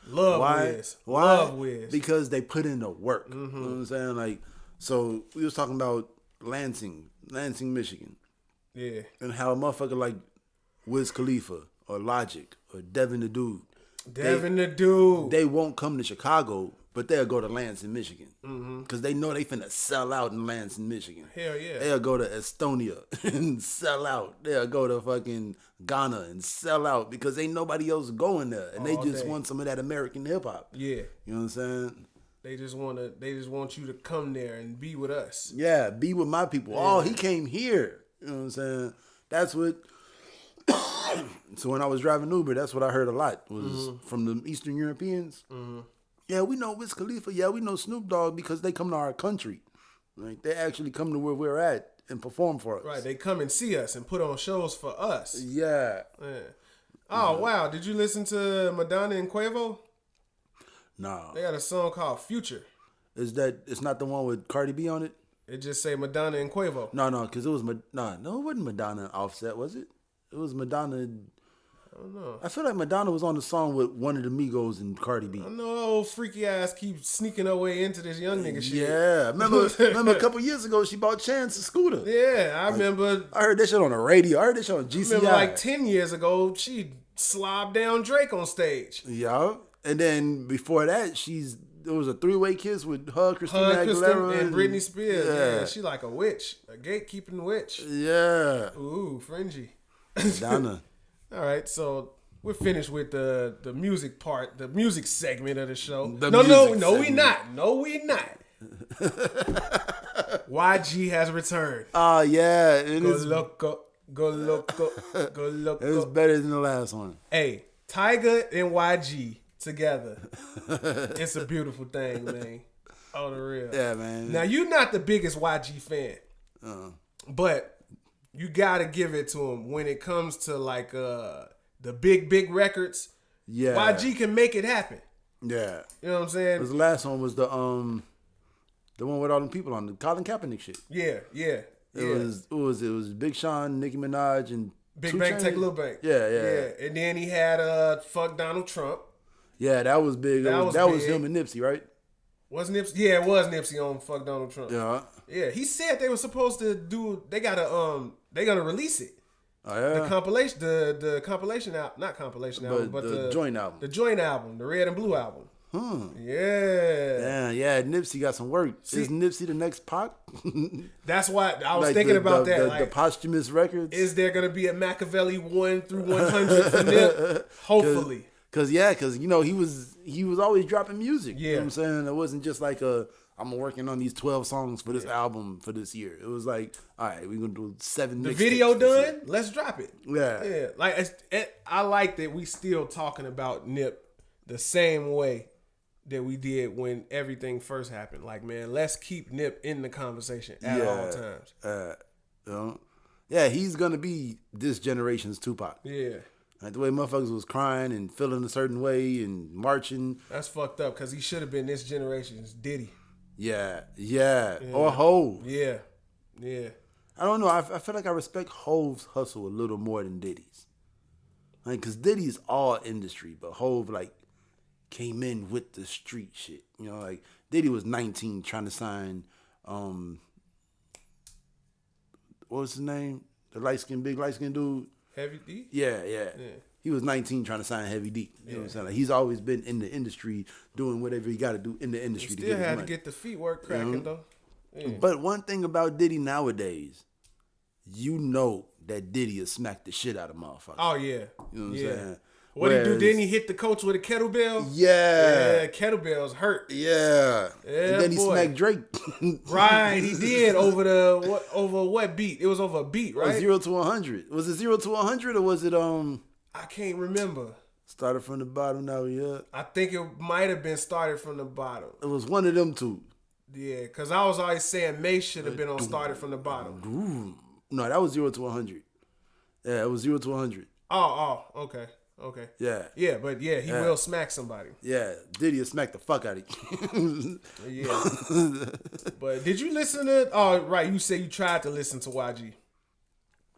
Why? Wiz. Love Wiz. Because they put in the work. You know what I'm saying? Like, so we was talking about Lansing, Michigan. Yeah. And how a motherfucker like Wiz Khalifa or Logic or Devin the Dude. They won't come to Chicago, but they'll go to Lansing, Michigan. Because they know they finna sell out in Lansing, Michigan. Hell yeah. They'll go to Estonia and sell out. They'll go to fucking Ghana and sell out because ain't nobody else going there. And they just want some of that American hip hop. Yeah. You know what I'm saying? They just want you to come there and be with us. Yeah, be with my people. Yeah. Oh, he came here. You know what I'm saying? That's what. So when I was driving Uber, that's what I heard a lot was from the Eastern Europeans. Yeah, we know Wiz Khalifa. Yeah, we know Snoop Dogg because they come to our country. Like, they actually come to where we're at and perform for us. Right, they come and see us and put on shows for us. Yeah. Oh, wow. Did you listen to Madonna and Quavo? No. They got a song called Future. It's not the one with Cardi B on it? It just say Madonna and Quavo. No, because it was, it wasn't Madonna and Offset, was it? It was Madonna. I don't know. I feel like Madonna was on the song with one of the Migos and Cardi B. I know old freaky ass keeps sneaking her way into this young nigga shit. Yeah, remember a couple years ago she bought Chance a scooter. Yeah, I remember. I heard that shit on the radio. I heard that shit on GCI. Remember like 10 years ago, she slobbed down Drake on stage. Yeah, and then before that, there was a 3-way kiss with her, Christina Aguilera, and Britney Spears. Yeah, she like a witch, a gatekeeping witch. Yeah. Ooh, fringy. Madonna. All right, so we're finished with the music part, the music segment of the show. No, we not. No, we not. YG has returned. Oh, yeah. Go loco. It was better than the last one. Hey, Tyga and YG together. It's a beautiful thing, man. On the real. Yeah, man. Now, you're not the biggest YG fan. But you gotta give it to him when it comes to like the big records. Yeah, YG can make it happen. Yeah, you know what I'm saying. Because the last one was the one with all them people on the Colin Kaepernick shit. Yeah. It was Big Sean, Nicki Minaj, and Big Bank Take Lil Bank. Yeah. And then he had Fuck Donald Trump. Yeah, that was big. That was him and Nipsey, right? Was Nipsey? Yeah, it was Nipsey on Fuck Donald Trump. Yeah. He said they were supposed to do. They gonna release it. Oh yeah. The compilation, the compilation album, not compilation album, but the joint album. The joint album, the Red and Blue album. Yeah. Yeah. Nipsey got some work. Is Nipsey the next Pac? That's why I was thinking about that. The posthumous records. Is there gonna be a Machiavelli 1 through 100 for Nip? Hopefully. Cause he was always dropping music. Yeah. You know what I'm saying? It wasn't just like I'm working on these 12 songs for this album for this year. It was like, all right, we're gonna do 7. The video done. Let's drop it. Yeah. Like I like that we still talking about Nip the same way that we did when everything first happened. Like, man, let's keep Nip in the conversation at all times. Yeah, he's gonna be this generation's Tupac. Yeah. Like the way motherfuckers was crying and feeling a certain way and marching. That's fucked up because he should have been this generation's Diddy. Yeah. Or Hov. Yeah. I don't know. I feel like I respect Hov's hustle a little more than Diddy's. Like, cause Diddy's all industry, but Hov like came in with the street shit. You know, like Diddy was 19 trying to sign, what was his name? The big light skinned dude. Heavy D? Yeah. He was 19 trying to sign Heavy D. You know what I'm saying? Like, he's always been in the industry doing whatever he got to do in the industry. He still had to get the feet work cracking, though. Yeah. But one thing about Diddy nowadays, you know that Diddy will smack the shit out of motherfuckers. Oh, yeah. You know what I'm saying? What he do? Didn't he hit the coach with a kettlebell? Yeah. Kettlebells hurt. Yeah. And then he smacked Drake. Right, he did over what beat? It was over a beat, right? 0 to 100. Was it 0 to 100 or was it I can't remember. Started from the bottom, now we up. I think it might have been started from the bottom. It was one of them two. Yeah, because I was always saying Mace should have been on started from the bottom. No, that was 0 to 100. Yeah, it was 0 to 100. Oh, okay. Yeah. Yeah, but he will smack somebody. Yeah, Diddy will smack the fuck out of you. Yeah. But did you listen to? Oh, right. You said you tried to listen to YG.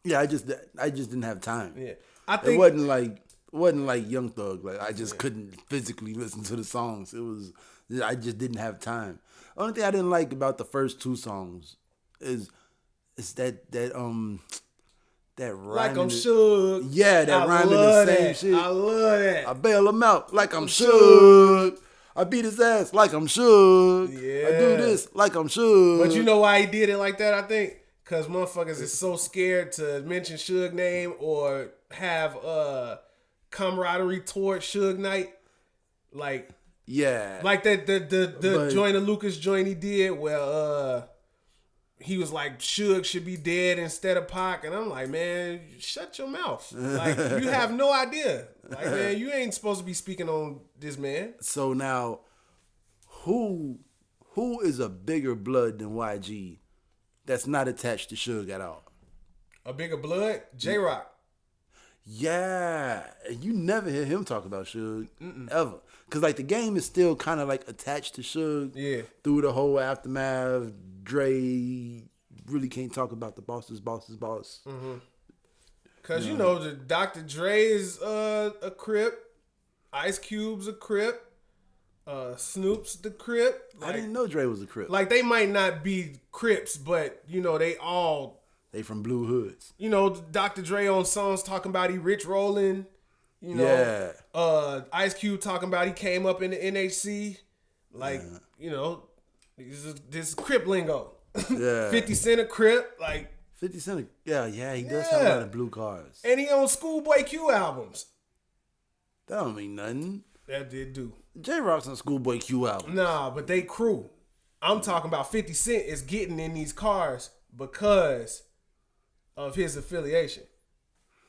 Yeah, I just didn't have time. Yeah, I think it wasn't like Young Thug. Like I just couldn't physically listen to the songs. I just didn't have time. Only thing I didn't like about the first 2 songs is that rhyming. Like I'm shook. Yeah, that rhyming the same shit. I love that. I bail him out like I'm shook. I beat his ass like I'm shook. Yeah. I do this like I'm shook. But you know why he did it like that, I think? Because motherfuckers is so scared to mention Suge name or have camaraderie towards Suge Knight. Like, yeah. Like the joint of Lucas joint he did where he was like, Suge should be dead instead of Pac. And I'm like, man, shut your mouth. Like, you have no idea. Like, man, you ain't supposed to be speaking on this man. So now, who is a bigger blood than YG that's not attached to Suge at all? A bigger blood? J-Rock. Yeah. You never hear him talk about Suge, ever. Because, like, the game is still kind of, like, attached to Suge. Yeah. Through the whole aftermath. Dre really can't talk about the boss's boss. Mm-hmm. Cause you know the Dr. Dre is a Crip, Ice Cube's a Crip, Snoop's the Crip. I didn't know Dre was a Crip. Like they might not be Crips, but you know they from Blue Hoods. You know, Dr. Dre on songs talking about he rich rolling. You know, Ice Cube talking about he came up in the NHC. Like, you know, this Crip lingo. Yeah. 50 Cent a Crip. Like 50 Cent, he does have a lot of blue cars. And he on Schoolboy Q albums. That don't mean nothing. That did do. J-Rock's on Schoolboy Q albums. Nah, but they crew. I'm talking about 50 Cent is getting in these cars because of his affiliation.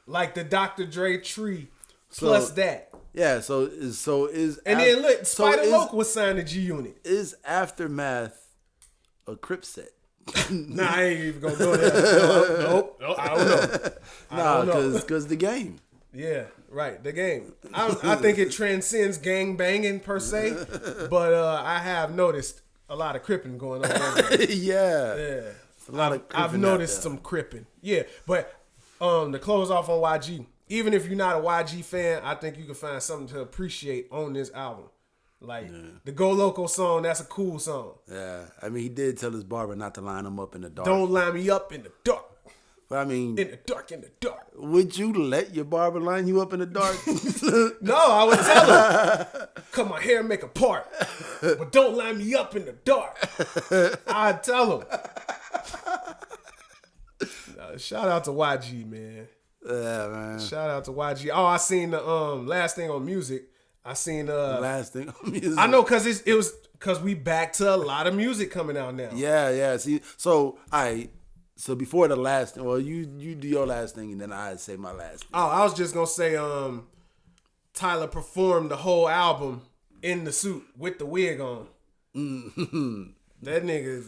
Like the Dr. Dre tree plus that. Yeah, so is and then look, Spider Local was signed to G Unit. Is Aftermath a Crip set? Nah, I ain't even gonna go there. Nope, I don't know. Nah, because the game. Yeah, right, the game. I think it transcends gang banging per se, but I have noticed a lot of cripping going on. Yeah. A lot of I've noticed some cripping. Yeah, but to close off on YG, even if you're not a YG fan, I think you can find something to appreciate on this album. Like the Go Loco song, that's a cool song. Yeah, I mean he did tell his barber not to line him up in the dark. Don't line me up in the dark. But I mean, in the dark. Would you let your barber line you up in the dark? No, I would tell him, cut my hair, make a part, but don't line me up in the dark. I'd tell him. Shout out to YG, man. Yeah, man. Shout out to YG. Oh, I seen the last thing on music. I seen last thing on music. I know because we back to a lot of music coming out now. Yeah. See, so before the last thing, well, you do your last thing and then I say my last thing. Oh, I was just gonna say Tyler performed the whole album in the suit with the wig on. Mm-hmm. That nigga.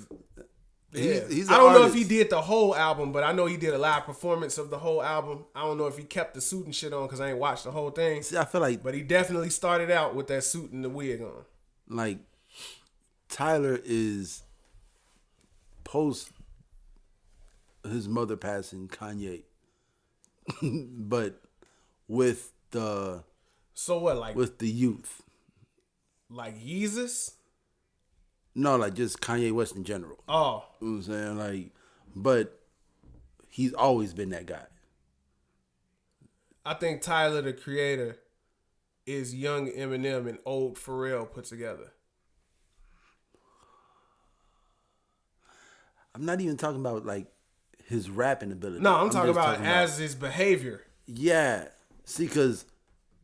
Yeah. He's I don't know if he did the whole album, but I know he did a live performance of the whole album. I don't know if he kept the suit and shit on because I ain't watched the whole thing. See, I feel like, but he definitely started out with that suit and the wig on. Like, Tyler is post his mother passing Kanye, but with the with the youth, like Yeezus. No, like just Kanye West in general. Oh. You know what I'm saying? Like, but he's always been that guy. I think Tyler, the Creator, is young Eminem and old Pharrell put together. I'm not even talking about, like, his rapping ability. No, I'm talking about his behavior. Yeah. See, because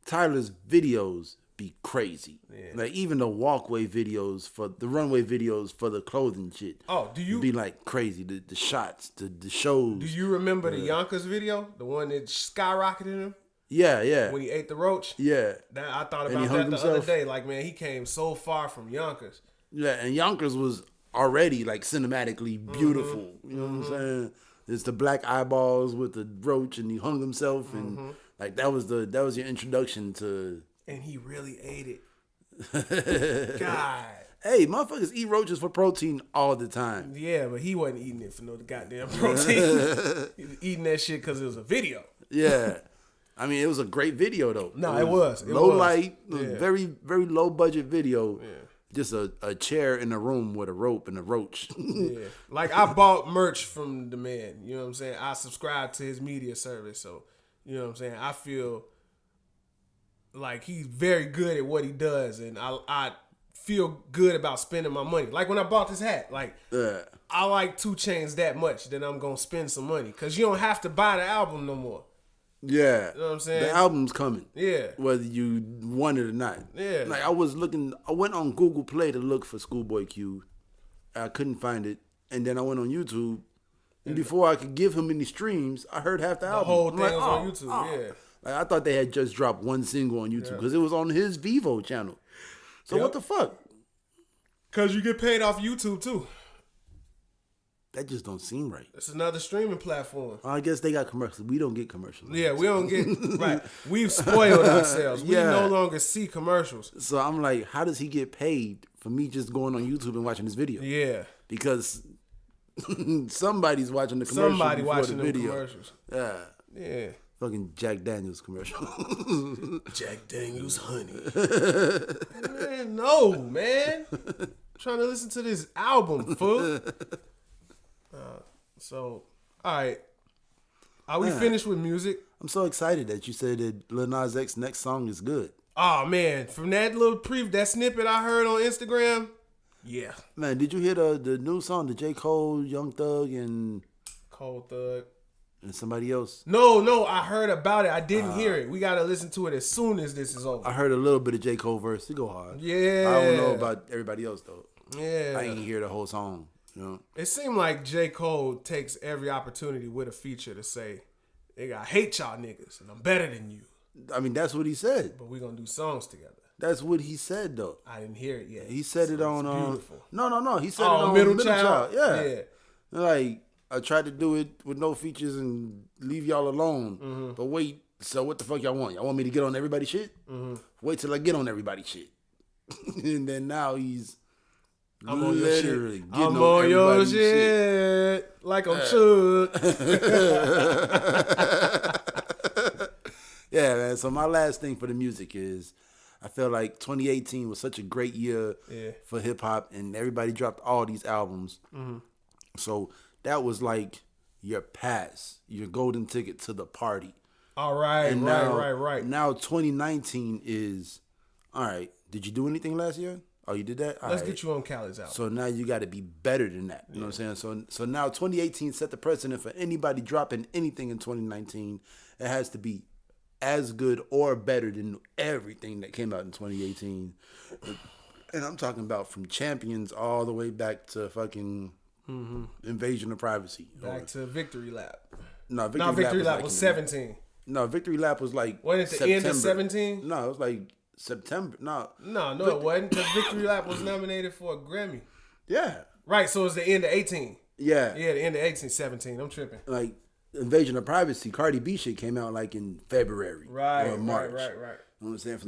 Tyler's videos be crazy. Yeah. Like even the walkway videos for the runway videos for the clothing shit. Oh, do you be like crazy? The shots, the shows. Do you remember the Yonkers video, the one that skyrocketed him? Yeah. When he ate the roach. Yeah. That I thought about that the other day. Like, man, he came so far from Yonkers. Yeah, and Yonkers was already like cinematically beautiful. You know what I'm saying? It's the black eyeballs with the roach, and he hung himself, and like that was your introduction to. And he really ate it. God. Hey, motherfuckers eat roaches for protein all the time. Yeah, but he wasn't eating it for no goddamn protein. He was eating that shit because it was a video. Yeah. I mean, it was a great video, though. No, it was. Low light, very, very low budget video. Yeah. Just a chair in a room with a rope and a roach. Yeah. Like, I bought merch from the man. You know what I'm saying? I subscribe to his media service. So, you know what I'm saying? I feel like he's very good at what he does, and I feel good about spending my money. Like when I bought this hat, like I like 2 Chainz that much that I'm gonna spend some money because you don't have to buy the album no more. Yeah, you know what I'm saying? The album's coming. Yeah, whether you want it or not. Yeah, like I went on Google Play to look for Schoolboy Q. I couldn't find it, and then I went on YouTube, and before I could give him any streams, I heard half the album. The whole thing was on YouTube. Yeah. Like, I thought they had just dropped one single on YouTube because it was on his Vivo channel. So what the fuck? Because you get paid off YouTube too. That just don't seem right. It's another streaming platform. I guess they got commercials. We don't get commercials. Yeah, we don't get right. We've spoiled ourselves. We no longer see commercials. So I'm like, how does he get paid for me just going on YouTube and watching this video? Yeah, because somebody's watching the commercials. Somebody watching the the video. commercials. Yeah. Yeah. Fucking Jack Daniels commercial. Jack Daniels honey. Man, no, man. I'm trying to listen to this album, fool. So, all right. Are we finished with music? I'm so excited that you said that Lil Nas X's next song is good. Oh, man. From that little that snippet I heard on Instagram, yeah. Man, did you hear the new song, the J. Cole, Young Thug, and Cold Thug. And somebody else? No, I heard about it. I didn't hear it. We got to listen to it as soon as this is over. I heard a little bit of J. Cole verse. It go hard. Yeah. I don't know about everybody else, though. Yeah. I ain't hear the whole song. You know? It seemed like J. Cole takes every opportunity with a feature to say, nigga, I hate y'all niggas, and I'm better than you. I mean, that's what he said. But we going to do songs together. That's what he said, though. I didn't hear it yet. He said it on... beautiful. No. He said it on Middle Child. Yeah. Like, I tried to do it with no features and leave y'all alone. Mm-hmm. But wait, so what the fuck y'all want? Y'all want me to get on everybody's shit? Mm-hmm. Wait till I get on everybody's shit. And then now he's I'm on your shit. I'm on your shit. Like I'm shook. Yeah, man. So my last thing for the music is I feel like 2018 was such a great year for hip hop, and everybody dropped all these albums. Mm-hmm. So that was like your pass, your golden ticket to the party. All right, and right. Now 2019 is, all right, did you do anything last year? Oh, you did that? Let's get you on Khaled's album. So now you got to be better than that. You know what I'm saying? So now 2018 set the precedent for anybody dropping anything in 2019. It has to be as good or better than everything that came out in 2018. And I'm talking about from Champions all the way back to fucking Invasion of Privacy. Back to Victory Lap. No, Victory Lap was 17. No, Victory Lap was like Wasn't it the end of 17? No, it was like September. No, it wasn't, because Victory Lap was nominated for a Grammy. Yeah. Right, so it was the end of 18. Yeah. Yeah, the end of 18, 17. I'm tripping. Like, Invasion of Privacy, Cardi B shit came out like in February or March. Right. You know what I'm saying?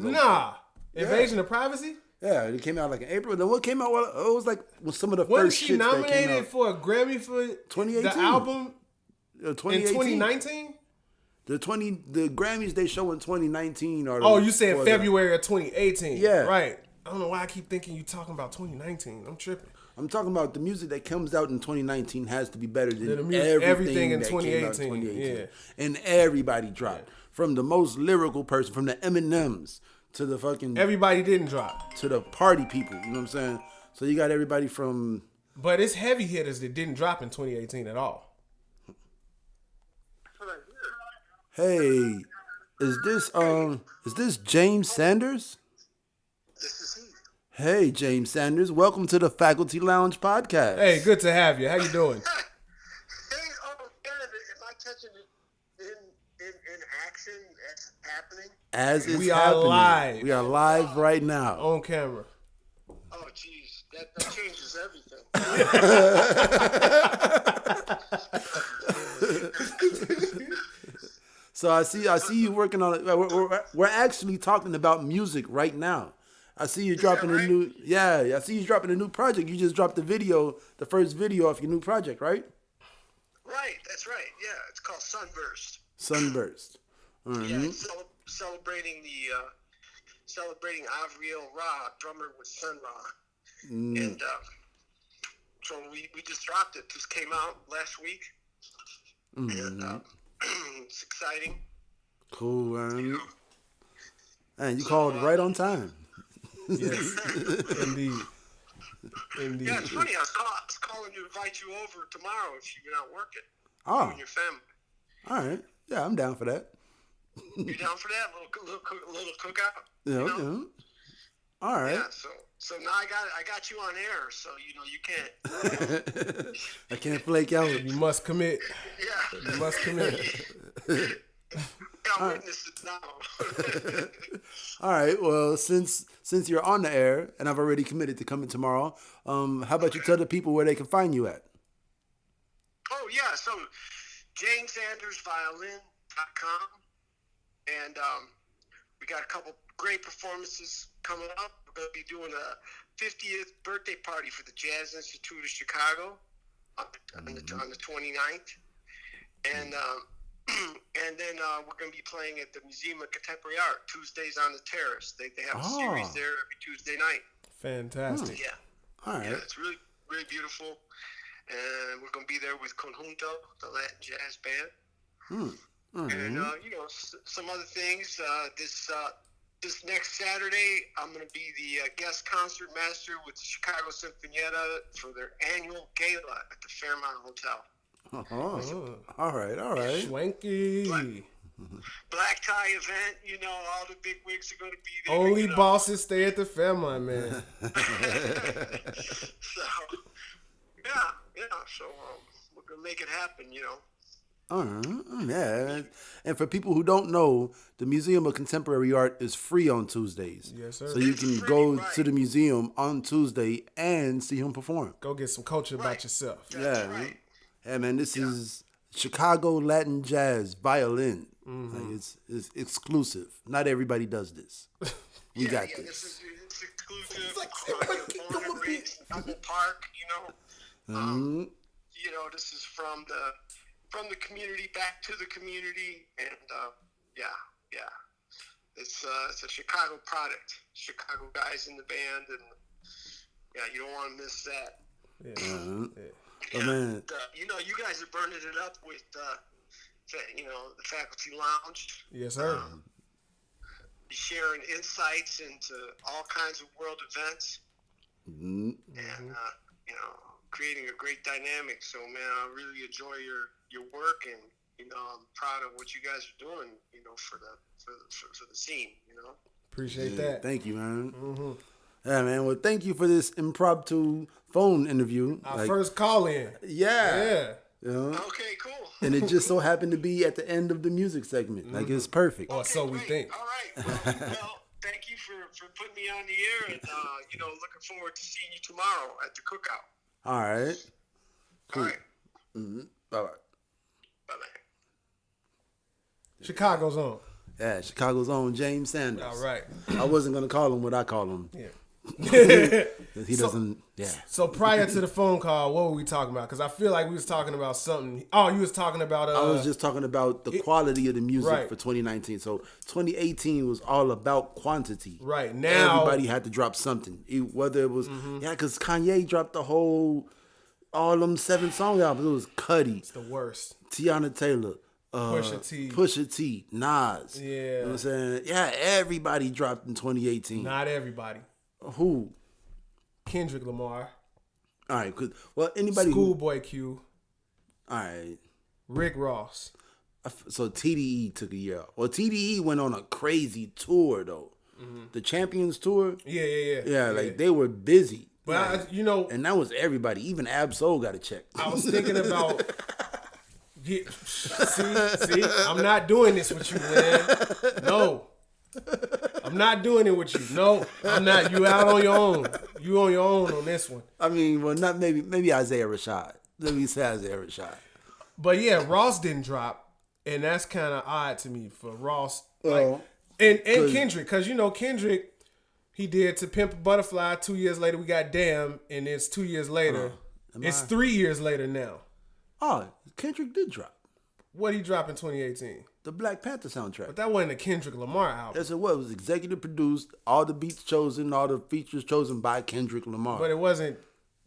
Invasion of Privacy? Yeah, it came out like in April. Then what came out? It was like some of the Wasn't first she shits that came nominated out. for a Grammy for 2018? the album 2018? in 2019? The Grammys they show in 2019 are. Oh, you said February of 2018? Yeah, right. I don't know why I keep thinking you talking about 2019. I'm tripping. I'm talking about the music that comes out in 2019 has to be better than everything in that 2018. Came out in 2018. Yeah. And everybody dropped. From the most lyrical person, from the Eminems to the fucking... Everybody didn't drop. To the party people, you know what I'm saying? So you got everybody from... But it's heavy hitters that didn't drop in 2018 at all. Hey, is this James Sanders? This is he. Hey, James Sanders, welcome to the Faculty Lounge podcast. Hey, good to have you. How you doing? Hey, am I catching it in action as happening? As is we happening. Are live. We are live right now. On camera. Oh, jeez. That changes everything. So I see you working on it. We're actually talking about music right now. I see you dropping a new. Yeah, I see you dropping a new project. You just dropped the first video of your new project, right? Right, that's right. Yeah, it's called Sunburst. Sunburst. Mm-hmm. Yeah, it's celebrating Avriel Ra, drummer with Sun Ra, and so we just dropped it. Just came out last week, and it's exciting. Cool, man. And you called right on time. Yes, indeed. Yeah, it's funny. I was calling to invite you over tomorrow if you're not working. Oh. You and your family. All right. Yeah, I'm down for that. You down for that little cookout? Yeah. You know? Yeah. All right. Yeah. So now I got you on air, so you can't. I can't flake out. You must commit. Yeah. You must commit. I'm witnessing now. All right. Well, since you're on the air and I've already committed to coming tomorrow, how about you tell the people where they can find you at? Oh yeah. So JamesSandersViolin.com, and we got a couple great performances coming up. We're going to be doing a 50th birthday party for the Jazz Institute of Chicago on the 29th, and And then we're going to be playing at the Museum of Contemporary Art, Tuesdays on the Terrace. They have a series there every Tuesday night. Fantastic. Yeah. All right. Yeah, it's really, really beautiful. And we're going to be there with Conjunto, the Latin jazz band. And, some other things. This next Saturday, I'm going to be the guest concert master with the Chicago Sinfonietta for their annual gala at the Fairmont Hotel. All right. Swanky. Black tie event, all the big wigs are going to be there. Only bosses stay at the Fairmont, man. So, yeah. So we're going to make it happen, Yeah. And for people who don't know, the Museum of Contemporary Art is free on Tuesdays. Yes, sir. So you can go to the museum on Tuesday and see him perform. Go get some culture about yourself. That's right. Yeah, man, this is Chicago Latin Jazz violin. Like it's exclusive. Not everybody does this. We got this. It's exclusive. Born and raised in Humboldt Park, this is from the community back to the community, and it's a Chicago product. Chicago guys in the band, and you don't want to miss that. Oh, man. You guys are burning it up with the Faculty Lounge. Yes, sir. Sharing insights into all kinds of world events, and creating a great dynamic. So, man, I really enjoy your work, and I'm proud of what you guys are doing. For the scene. Appreciate that. Thank you, man. Yeah, man. Well, thank you for this impromptu phone interview. Our first call in. Yeah. Okay, cool. And it just so happened to be at the end of the music segment. Like, it's perfect. Or so we think. All right. Well, thank you for putting me on the air, and looking forward to seeing you tomorrow at the cookout. All right. Cool. All right. Bye-bye. Bye-bye. Chicago's on. Yeah, Chicago's own James Sanders. All right. I wasn't going to call him what I call him. Yeah. He doesn't, So prior to the phone call, what were we talking about? Because I feel like we was talking about something. Oh, you was talking about... I was just talking about the quality of the music right. for 2019. So 2018 was all about quantity. Right. Now... Everybody had to drop something. Whether it was... because Kanye dropped all them 7 song albums. It was Cudi. It's the worst. Tiana Taylor. Pusha T. Nas. Yeah. You know what I'm saying? Yeah, everybody dropped in 2018. Not everybody. Who? Kendrick Lamar. All right. Anybody. Schoolboy Q. All right. Rick Ross. So TDE took a year off. Well, TDE went on a crazy tour, though. The Champions Tour. Yeah. Like, they were busy. But, And that was everybody. Even Ab-Soul got a check. I was thinking about... See, I'm not doing this with you, man. No. I'm not doing it with you. No, I'm not. You out on your own. You on your own on this one. I mean, well, not maybe Isaiah Rashad. Let me say Isaiah Rashad. But yeah, Ross didn't drop, and that's kind of odd to me for Ross. Well, and Kendrick, because Kendrick, he did To Pimp a Butterfly. 2 years later, we got Damn, and it's 2 years later. It's 3 years later now. Oh, Kendrick did drop. What did he drop in 2018? The Black Panther soundtrack. But that wasn't a Kendrick Lamar album. Yes, it was. It was executive produced, all the beats chosen, all the features chosen by Kendrick Lamar. But it wasn't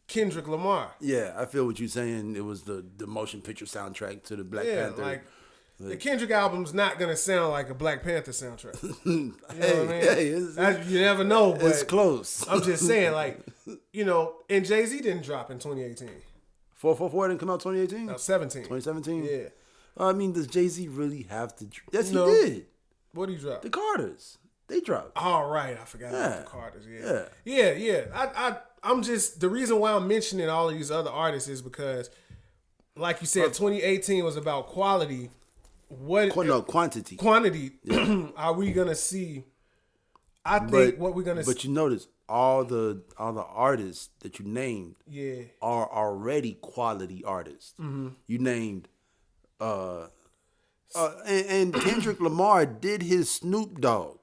Kendrick Lamar. Yeah, I feel what you're saying. It was the motion picture soundtrack to the Black Panther. Like the Kendrick album's not going to sound like a Black Panther soundtrack. You know what I mean? You never know, but it's close. I'm just saying, and Jay-Z didn't drop in 2018. 444 didn't come out 2018? No, 17. 2017? Yeah. I mean, does Jay-Z really have to... Yes, he did. What did he drop? The Carters. They dropped. All right. I forgot about the Carters. Yeah. I'm just... The reason why I'm mentioning all of these other artists is because, like you said, 2018 was about quality. Quantity. Quantity. Yeah. Are we going to see... I think what we're going to see... But you notice, all the artists that you named are already quality artists. Mm-hmm. You named... and Kendrick Lamar did his Snoop Dogg.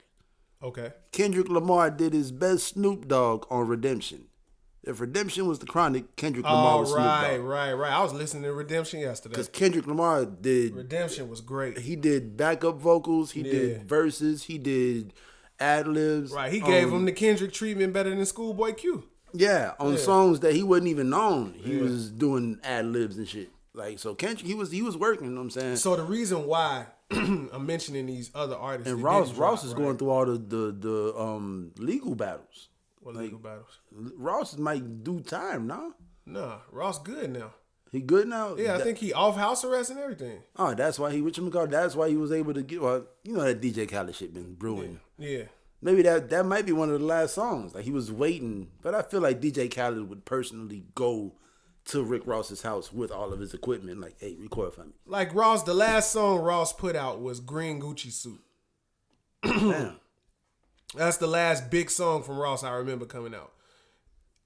Okay. Kendrick Lamar did his best Snoop Dogg on Redemption. If Redemption was the Chronic, Kendrick Lamar was Snoop Dogg. Right. I was listening to Redemption yesterday. Because Kendrick Lamar did... Redemption was great. He did backup vocals. He did verses. He did ad-libs. Right. He gave him the Kendrick treatment better than Schoolboy Q. Yeah. On songs that he wasn't even known. He was doing ad-libs and shit. Like, so Kendrick, he was working, you know what I'm saying? So the reason why I'm mentioning these other artists... And Ross is going through all the legal battles. What legal battles? Ross might do time now. Nah, Ross good now. He good now? Yeah, I think he off house arrest and everything. Oh, that's why that's why he was able to get, well, you know that DJ Khaled shit been brewing. Yeah. Maybe that might be one of the last songs. Like, he was waiting, but I feel like DJ Khaled would personally go to Rick Ross's house with all of his equipment, like, hey, record for me. Like Ross, the last song Ross put out was Green Gucci Suit. Damn. That's the last big song from Ross I remember coming out.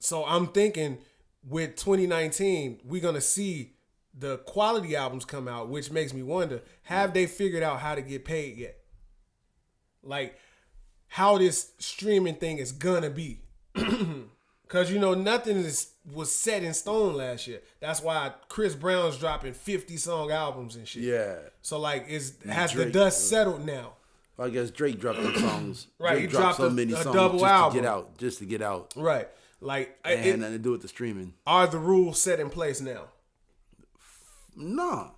So I'm thinking with 2019, we're going to see the quality albums come out, which makes me wonder, have they figured out how to get paid yet? Like, how this streaming thing is going to be. Because, nothing was set in stone last year. That's why Chris Brown's dropping 50-song albums and shit. Yeah. So, like, has the dust settled now? I guess Drake dropped them songs. Right, Drake he dropped so many a songs double album. Just to get out. Right. Like, it had nothing to do with the streaming. Are the rules set in place now? No,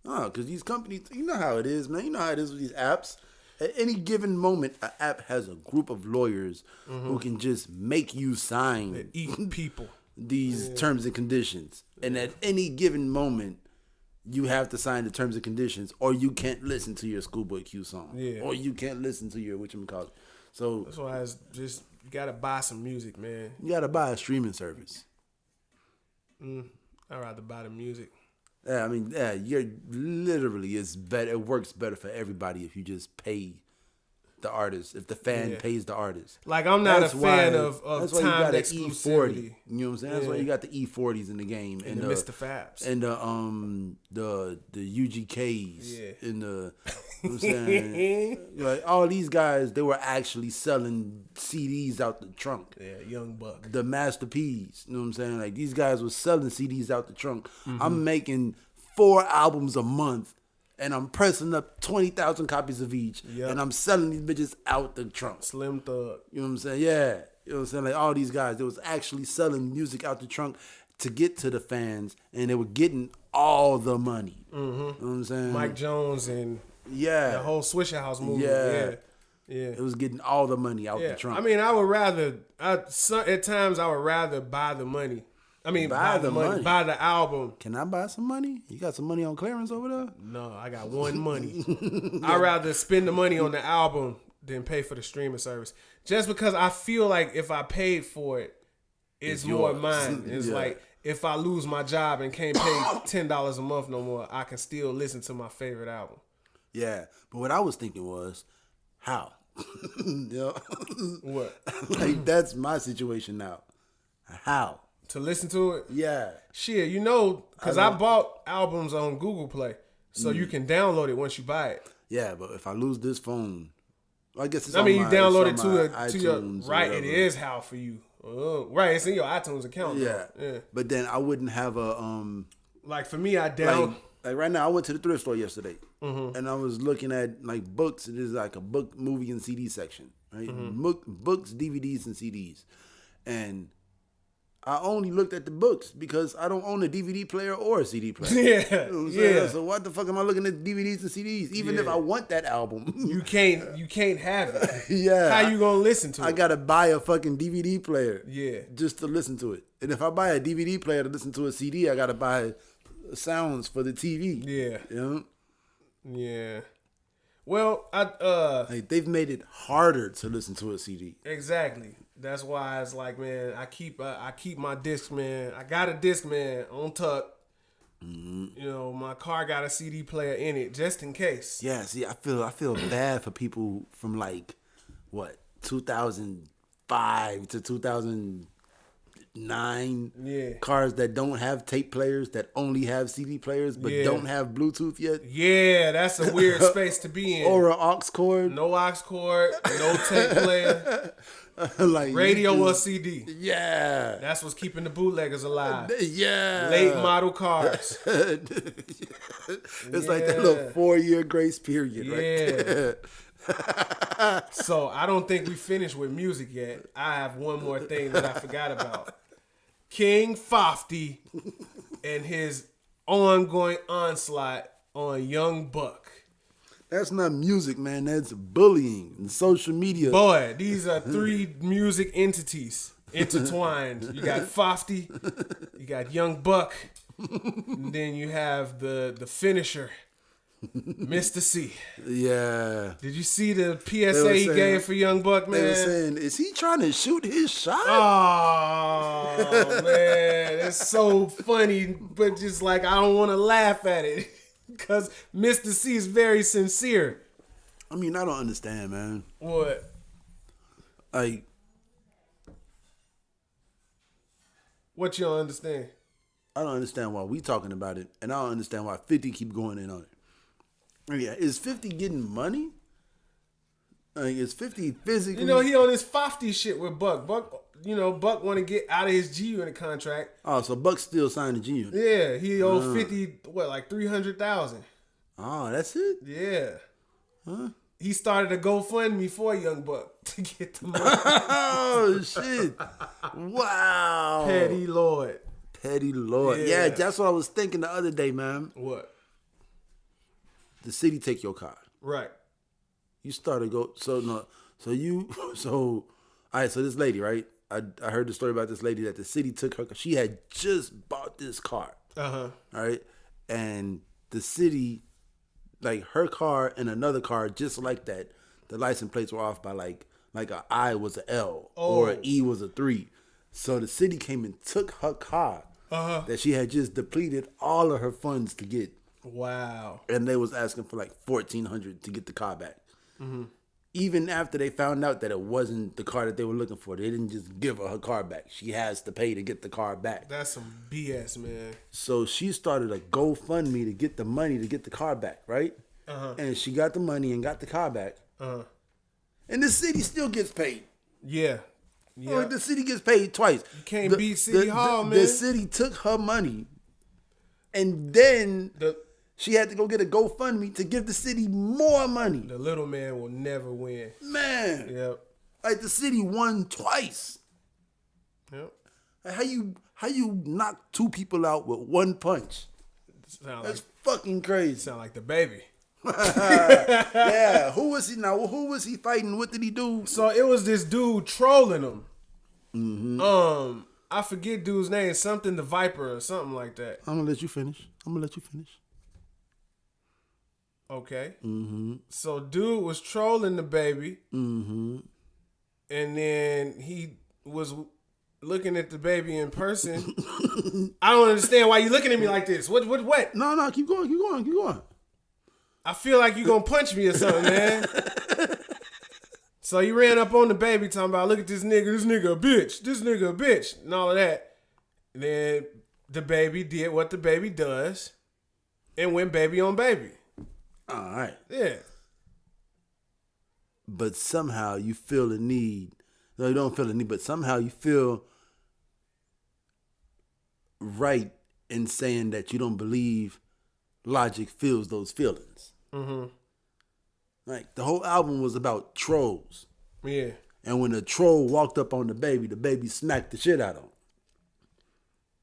because these companies, you know how it is, man. You know how it is with these apps. At any given moment, an app has a group of lawyers who can just make you sign That eat people. these terms and conditions. And at any given moment, you have to sign the terms and conditions, or you can't listen to your Schoolboy Q song. Yeah. Or you can't listen to your whatchamacallit. So That's why it's just, you got to buy some music, man. you got to buy a streaming service. I'd rather buy the music. Yeah, I mean, you're literally, it's better. It works better for everybody if you just pay the artist, if the fan pays the artist. Like, I'm not a fan of timed exclusivity. E40. You know what I'm saying? That's why you got the E40s in the game. And the Mr. Fabs. And the UGKs. And the, you know what I'm saying? Like, all these guys, they were actually selling CDs out the trunk. Yeah, Young Buck. The Master P's. You know what I'm saying? Like, these guys were selling CDs out the trunk. I'm making 4 albums a month. And I'm pressing up 20,000 copies of each. Yep. And I'm selling these bitches out the trunk. Slim Thug. You know what I'm saying? Yeah. You know what I'm saying? Like, all these guys, they was actually selling music out the trunk to get to the fans. And they were getting all the money. You know what I'm saying? Mike Jones and the whole Swisher House movement. Yeah. It was getting all the money out the trunk. I mean, I would rather, at times I would rather buy the money. I mean, buy the money. Buy the album. Can I buy some money? You got some money on clearance over there? No, I got one money. I'd rather spend the money on the album than pay for the streaming service. Just because I feel like if I paid for it, it's more mine. It's like, if I lose my job and can't pay $10 a month no more, I can still listen to my favorite album. Yeah, but what I was thinking was, how? What? Like, that's my situation now. How? To listen to it? Yeah. Shit, because I bought albums on Google Play, so you can download it once you buy it. Yeah, but if I lose this phone, I guess it's you download it to your right. Whatever. It is how for you. Right, it's in your iTunes account. Yeah. But then I wouldn't have a Like, for me, I download. Like right now, I went to the thrift store yesterday, and I was looking at like books. It is like a book, movie, and CD section, right? Books, DVDs, and CDs, and I only looked at the books because I don't own a DVD player or a CD player. Yeah, you know what I'm saying? So what the fuck am I looking at DVDs and CDs? Even if I want that album, you can't have it. Yeah, how you gonna listen to it? I gotta buy a fucking DVD player. Yeah, just to listen to it. And if I buy a DVD player to listen to a CD, I gotta buy sounds for the TV. Yeah, you know? Yeah. Well, like, they've made it harder to listen to a CD. Exactly. That's why it's like, man, I keep my Discman. I got a Discman on tuck. You know, my car got a CD player in it just in case. Yeah. See, I feel bad for people from like 2005 to 9 cars that don't have tape players, that only have CD players, but don't have Bluetooth yet. Yeah, that's a weird space to be in. Or an aux cord. No aux cord, no tape player. Like radio or CD. Yeah. That's what's keeping the bootleggers alive. Yeah. Late model cars. It's like that little 4-year grace period, right? So I don't think we finished with music yet. I have one more thing that I forgot about. King Fofty and his ongoing onslaught on Young Buck. That's not music, man. That's bullying and social media. Boy, these are 3 music entities intertwined. You got Fofty, you got Young Buck, and then you have the finisher, Mr. C. Yeah. Did you see the PSA he gave for Young Buck, man? They were saying, is he trying to shoot his shot? Oh, man. It's so funny, but just like I don't want to laugh at it. Because Mr. C is very sincere. I mean, I don't understand, man. What? Like, what you don't understand? I don't understand why we talking about it, and I don't understand why 50 keep going in on it. Yeah, is 50 getting money? Like, is 50 physically? You know, he on his Fofty shit with Buck. Buck want to get out of his G Unit contract. Oh, so Buck still signed the G Unit. Yeah, he owed 50, like 300,000. Oh, that's it? Yeah. Huh? He started a GoFundMe for Young Buck to get the money. Oh, shit. Wow. Petty Lord. Yeah, that's what I was thinking the other day, man. What? The city take your car. Right. You started all right, so this lady, right? I heard the story about this lady that the city took her. She had just bought this car. Uh-huh. All right. And the city, like her car and another car, just like that, the license plates were off by like a I was a L or an E was a 3. So the city came and took her car that she had just depleted all of her funds to get. Wow. And they was asking for like $1,400 to get the car back. Mm-hmm. Even after they found out that it wasn't the car that they were looking for, they didn't just give her car back. She has to pay to get the car back. That's some BS, man. So she started a GoFundMe to get the money to get the car back, right? And she got the money and got the car back. And the city still gets paid. Yeah. Yeah. The city gets paid twice. You can't beat City Hall, man. The city took her money, and then she had to go get a GoFundMe to give the city more money. The little man will never win. Man. Yep. Like the city won twice. Yep. Like how you knock 2 people out with 1 punch? That's fucking crazy. Sound like the baby. Yeah. Who was he now? Who was he fighting? What did he do? So it was this dude trolling him. Mm-hmm. I forget dude's name. Something the Viper or something like that. I'm gonna let you finish. Okay. Mm-hmm. So dude was trolling the baby. Mm-hmm. And then he was looking at the baby in person. I don't understand why you looking at me like this. What? No, keep going. I feel like you gonna punch me or something, man. So he ran up on the baby talking about, look at this nigga a bitch, and all of that. And then the baby did what the baby does and went baby on baby. All right. Yeah. But somehow you feel the need. No, you don't feel the need, but somehow you feel right in saying that you don't believe Logic feels those feelings. Mm-hmm. Like, the whole album was about trolls. Yeah. And when the troll walked up on the baby smacked the shit out of him.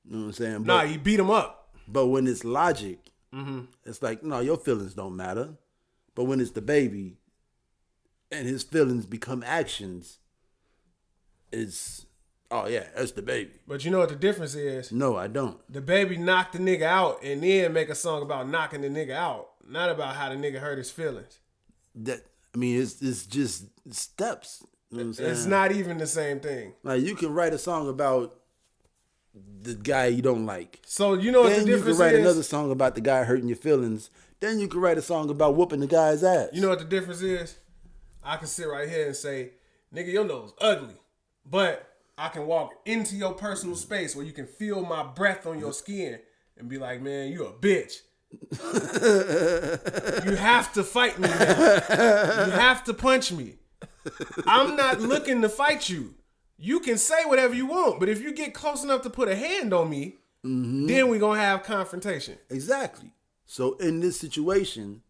You know what I'm saying? Nah, he beat him up. But when it's Logic, it's like, no, your feelings don't matter. But when it's the baby and his feelings become actions, it's, oh yeah, that's the baby. But you know what the difference is? No, I don't. The baby knocked the nigga out and then make a song about knocking the nigga out. Not about how the nigga hurt his feelings. It's just steps. You know what I'm saying? It's not even the same thing. Like, you can write a song about the guy you don't like. So you know what the difference is? Then you can write another song about the guy hurting your feelings. Then you can write a song about whooping the guy's ass. You know what the difference is? I can sit right here and say, nigga, your nose ugly. But I can walk into your personal space where you can feel my breath on your skin and be like, man, you a bitch. You have to fight me now. You have to punch me. I'm not looking to fight you. You can say whatever you want, but if you get close enough to put a hand on me, then we're going to have confrontation. Exactly. So in this situation,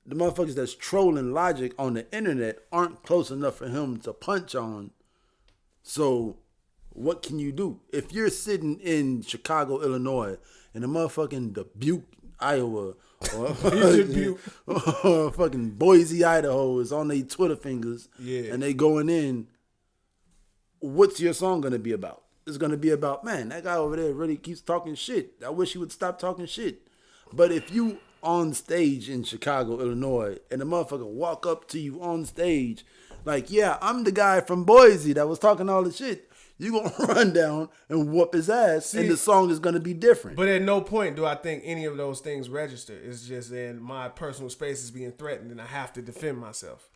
the motherfuckers that's trolling Logic on the internet aren't close enough for him to punch on. So what can you do? If you're sitting in Chicago, Illinois, and the motherfucking Dubuque, Iowa, or fucking Boise, Idaho is on their Twitter fingers, and they going in, what's your song going to be about? It's going to be about, man, that guy over there really keeps talking shit. I wish he would stop talking shit. But if you on stage in Chicago, Illinois, and the motherfucker walk up to you on stage like, yeah, I'm the guy from Boise that was talking all the shit, you going to run down and whoop his ass, and the song is going to be different. But at no point do I think any of those things register. It's just in my personal space is being threatened and I have to defend myself.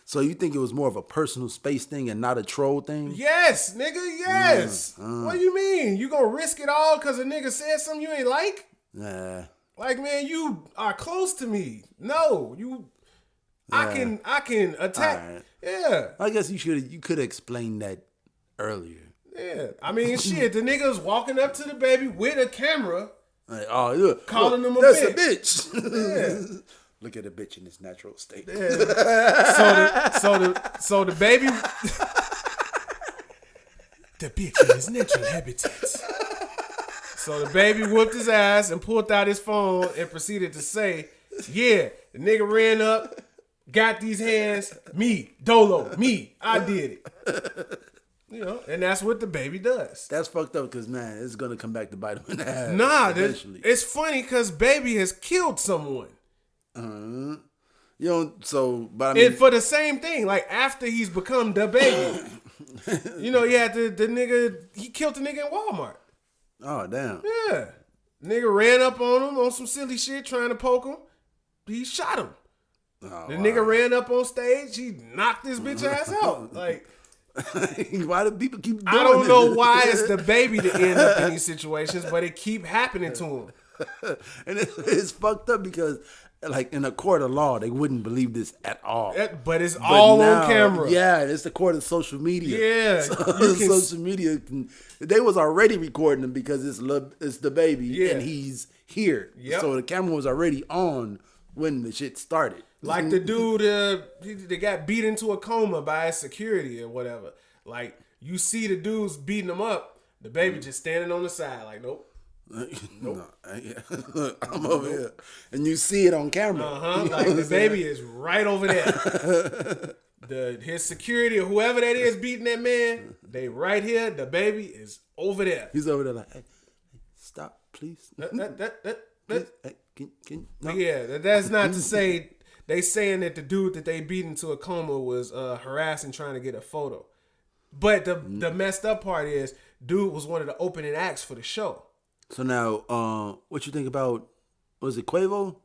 So you think it was more of a personal space thing and not a troll thing? Yes, nigga, yes. What do you mean? You gonna risk it all because a nigga said something you ain't like? Nah. Like, man, you are close to me. No, you... I can attack. Right. Yeah. I guess you could explain that earlier. Yeah. I mean, shit, the nigga's walking up to the baby with a camera. Like, oh, look, calling him a that's bitch. a bitch. Yeah. Look at a bitch in its natural state. Yeah. So the baby, the bitch in his natural habitats. So the baby whooped his ass and pulled out his phone and proceeded to say, "Yeah, the nigga ran up, got these hands, me, Dolo, me, I did it." You know, and that's what the baby does. That's fucked up because, man, it's gonna come back to bite him in the ass. Nah, eventually. it's funny because baby has killed someone. You know, so, but I mean, and for the same thing, like after he's become the baby, you know, you had the nigga, he killed the nigga in Walmart. Oh, damn. Yeah. Nigga ran up on him on some silly shit trying to poke him. He shot him. Oh, The nigga ran up on stage, he knocked this bitch ass out. Like, why do people keep doing I don't know why it's the baby to end up in these situations, but it keep happening to him. And it's fucked up because, like, in a court of law, they wouldn't believe this at all. But it's all now, on camera. Yeah, it's the court of social media. Yeah. So, social media, they was already recording him because it's the baby and he's here. Yep. So the camera was already on when the shit started. Like the dude that got beat into a coma by his security or whatever. Like, you see the dudes beating him up, the baby just standing on the side like, nope. No, I'm over here, and you see it on camera. Like the baby is right over there. His security or whoever that is beating that man, they right here. The baby is over there. He's over there like, hey, stop, please. No. Yeah, that's not to say they saying that the dude that they beat into a coma was harassing trying to get a photo. But the messed up part is, dude was one of the opening acts for the show. So now, what you think about? Was it Quavo?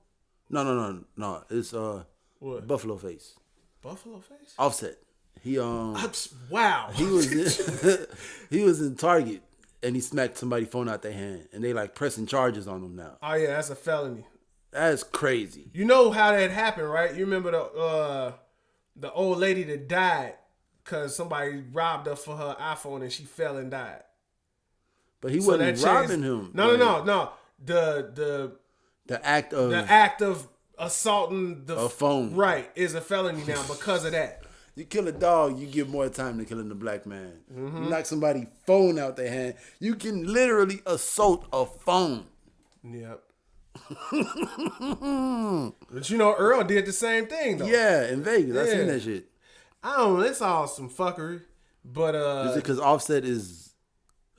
No. It's what? Buffalo Face. Buffalo Face? Offset. He wow. He was in Target and he smacked somebody's phone out their hand and they like pressing charges on him now. Oh yeah, that's a felony. That's crazy. You know how that happened, right? You remember the old lady that died because somebody robbed her for her iPhone and she fell and died. But he wasn't robbing him. No. The act of assaulting a phone, right, is a felony now because of that. You kill a dog, you give more time than killing a black man. You knock somebody's phone out their hand, you can literally assault a phone. Yep. But you know, Earl did the same thing though. Yeah, in Vegas. I seen that shit. I don't know, it's all some fuckery. But is it because Offset is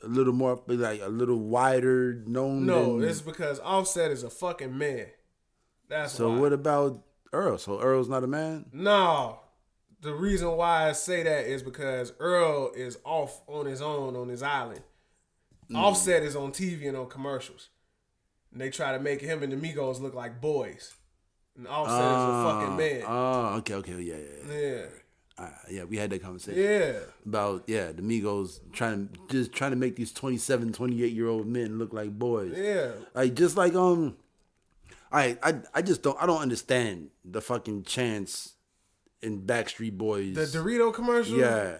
a little more, like a little wider known? No, it's because Offset is a fucking man. That's so. Why. What about Earl? So Earl's not a man? No. The reason why I say that is because Earl is off on his own on his island. Offset is on TV and on commercials. And they try to make him and the Migos look like boys. And Offset is a fucking man. Oh, okay, yeah. Yeah. Yeah, we had that conversation. Yeah. About the Migos trying to make these 27, 28-year-old men look like boys. Yeah. Like just like I don't understand the fucking chants in Backstreet Boys. The Dorito commercial? Yeah.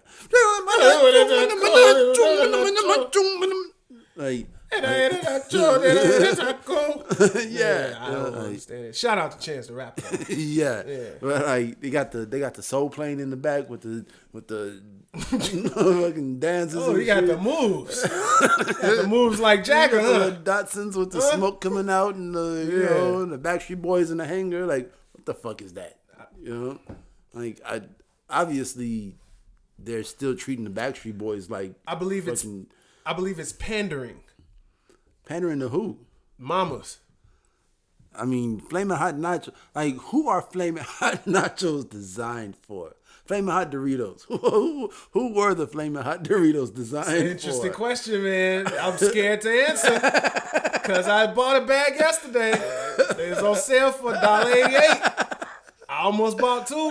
Like yeah, I don't understand it. Shout out to Chance the Rapper. yeah. But like they got the soul playing in the back with the fucking dances. Oh, you got the moves. got the moves like Jagger, huh? The Datsuns with the smoke coming out and the Backstreet Boys in the hangar. Like, what the fuck is that? You know, like obviously they're still treating the Backstreet Boys like I believe it's pandering. Pandering to who? Mamas. I mean, Flamin' Hot Nachos. Like, who are Flamin' Hot Nachos designed for? Flamin' Hot Doritos. Who were the Flamin' Hot Doritos designed for? Interesting question, man. I'm scared to answer because I bought a bag yesterday. It was on sale for $1.88. I almost bought 2.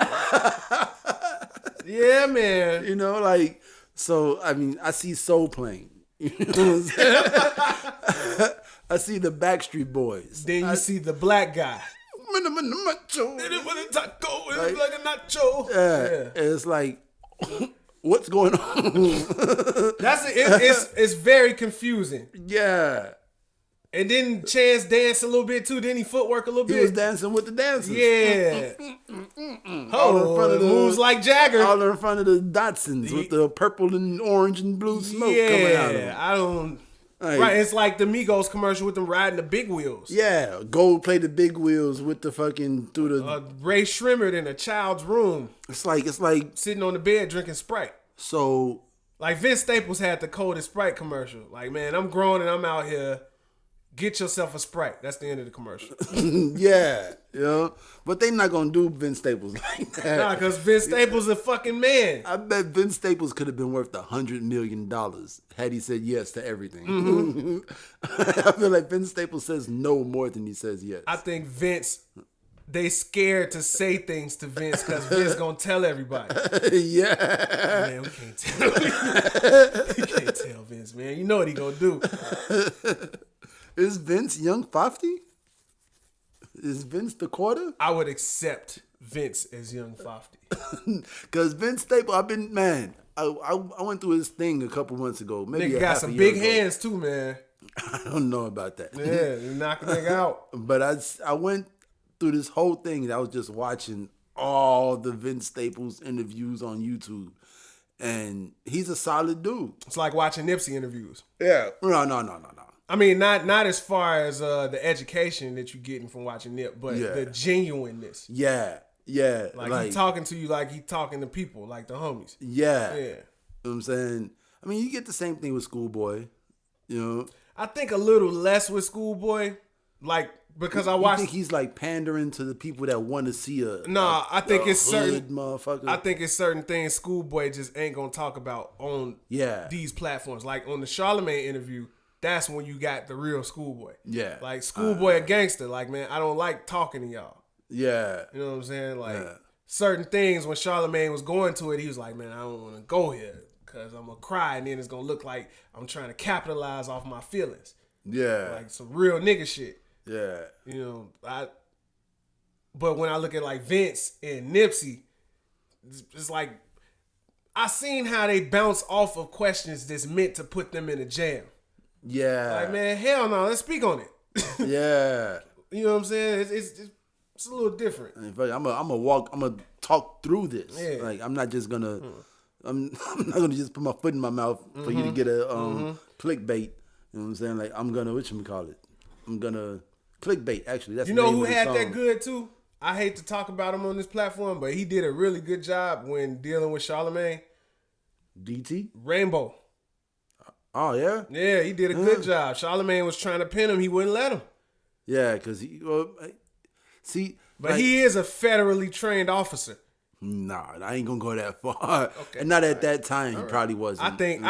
Yeah, man. You know, like, so I mean, I see Soul playing. You know what I'm saying? I see the Backstreet Boys. Then you see the black guy. Like, Like a nacho. Yeah. It's like, what's going on? It's very confusing. Yeah. And then Chance danced a little bit too. Then he footwork a little bit. He was dancing with the dancers. Yeah. All in front of the moves like Jagger. All in front of the Datsuns with the purple and orange and blue smoke coming out of them. I don't. Right, it's like the Migos commercial with them riding the big wheels. Yeah, gold plated big wheels with the fucking through the Ray Shrimmer in a child's room. It's like sitting on the bed drinking Sprite. So like Vince Staples had the coldest Sprite commercial. Like, man, I'm grown and I'm out here. Get yourself a Sprite. That's the end of the commercial. Yeah, you know, but they not gonna do Vince Staples like that. Nah, because Vince Staples a fucking man. I bet Vince Staples could have been worth $100 million had he said yes to everything. Mm-hmm. I feel like Vince Staples says no more than he says yes. I think Vince, they scared to say things to Vince because Vince gonna tell everybody. Yeah, man, we can't tell. We can't tell Vince, man. You know what he gonna do. Is Vince Young Fofty? Is Vince the quarter? I would accept Vince as Young Fofty. Because Vince Staples, I went through his thing a couple months ago. Maybe nigga got some big hands too, man. I don't know about that. Yeah, you knock the nigga out. But I went through this whole thing and I was just watching all the Vince Staples interviews on YouTube. And he's a solid dude. It's like watching Nipsey interviews. Yeah. No. I mean, not as far as the education that you're getting from watching Nip, but the genuineness. Yeah. Like he talking to you like he talking to people, like the homies. Yeah. Yeah. You know what I'm saying? I mean, you get the same thing with Schoolboy, you know? I think a little less with Schoolboy, like, because I watched. You think he's like pandering to the people that want to see I think it's certain motherfucker. I think it's certain things Schoolboy just ain't gonna talk about on these platforms. Like on the Charlamagne interview, that's when you got the real Schoolboy. Yeah. Like Schoolboy a gangster. Like, man, I don't like talking to y'all. Yeah. You know what I'm saying? Like certain things when Charlamagne was going to it, he was like, man, I don't want to go here because I'm gonna cry and then it's gonna look like I'm trying to capitalize off my feelings. Yeah. Like some real nigga shit. Yeah. You know, but when I look at like Vince and Nipsey, it's like I seen how they bounce off of questions that's meant to put them in a jam. Yeah. Like, man, hell no, let's speak on it. Yeah. You know what I'm saying? It's a little different. I'm gonna talk through this. Yeah. Like I'm not just gonna I'm not gonna just put my foot in my mouth for you to get a clickbait. You know what I'm saying? Like I'm gonna I'm gonna clickbait. Actually, that's you know who had that good too. I hate to talk about him on this platform, but he did a really good job when dealing with Charlamagne. DT Rainbow. Oh yeah. Yeah, he did a good job. Charlamagne was trying to pin him. He wouldn't let him. Yeah, because he see, but like, he is a federally trained officer. Nah, I ain't gonna go that far. Okay, and not at that time. He probably wasn't. I think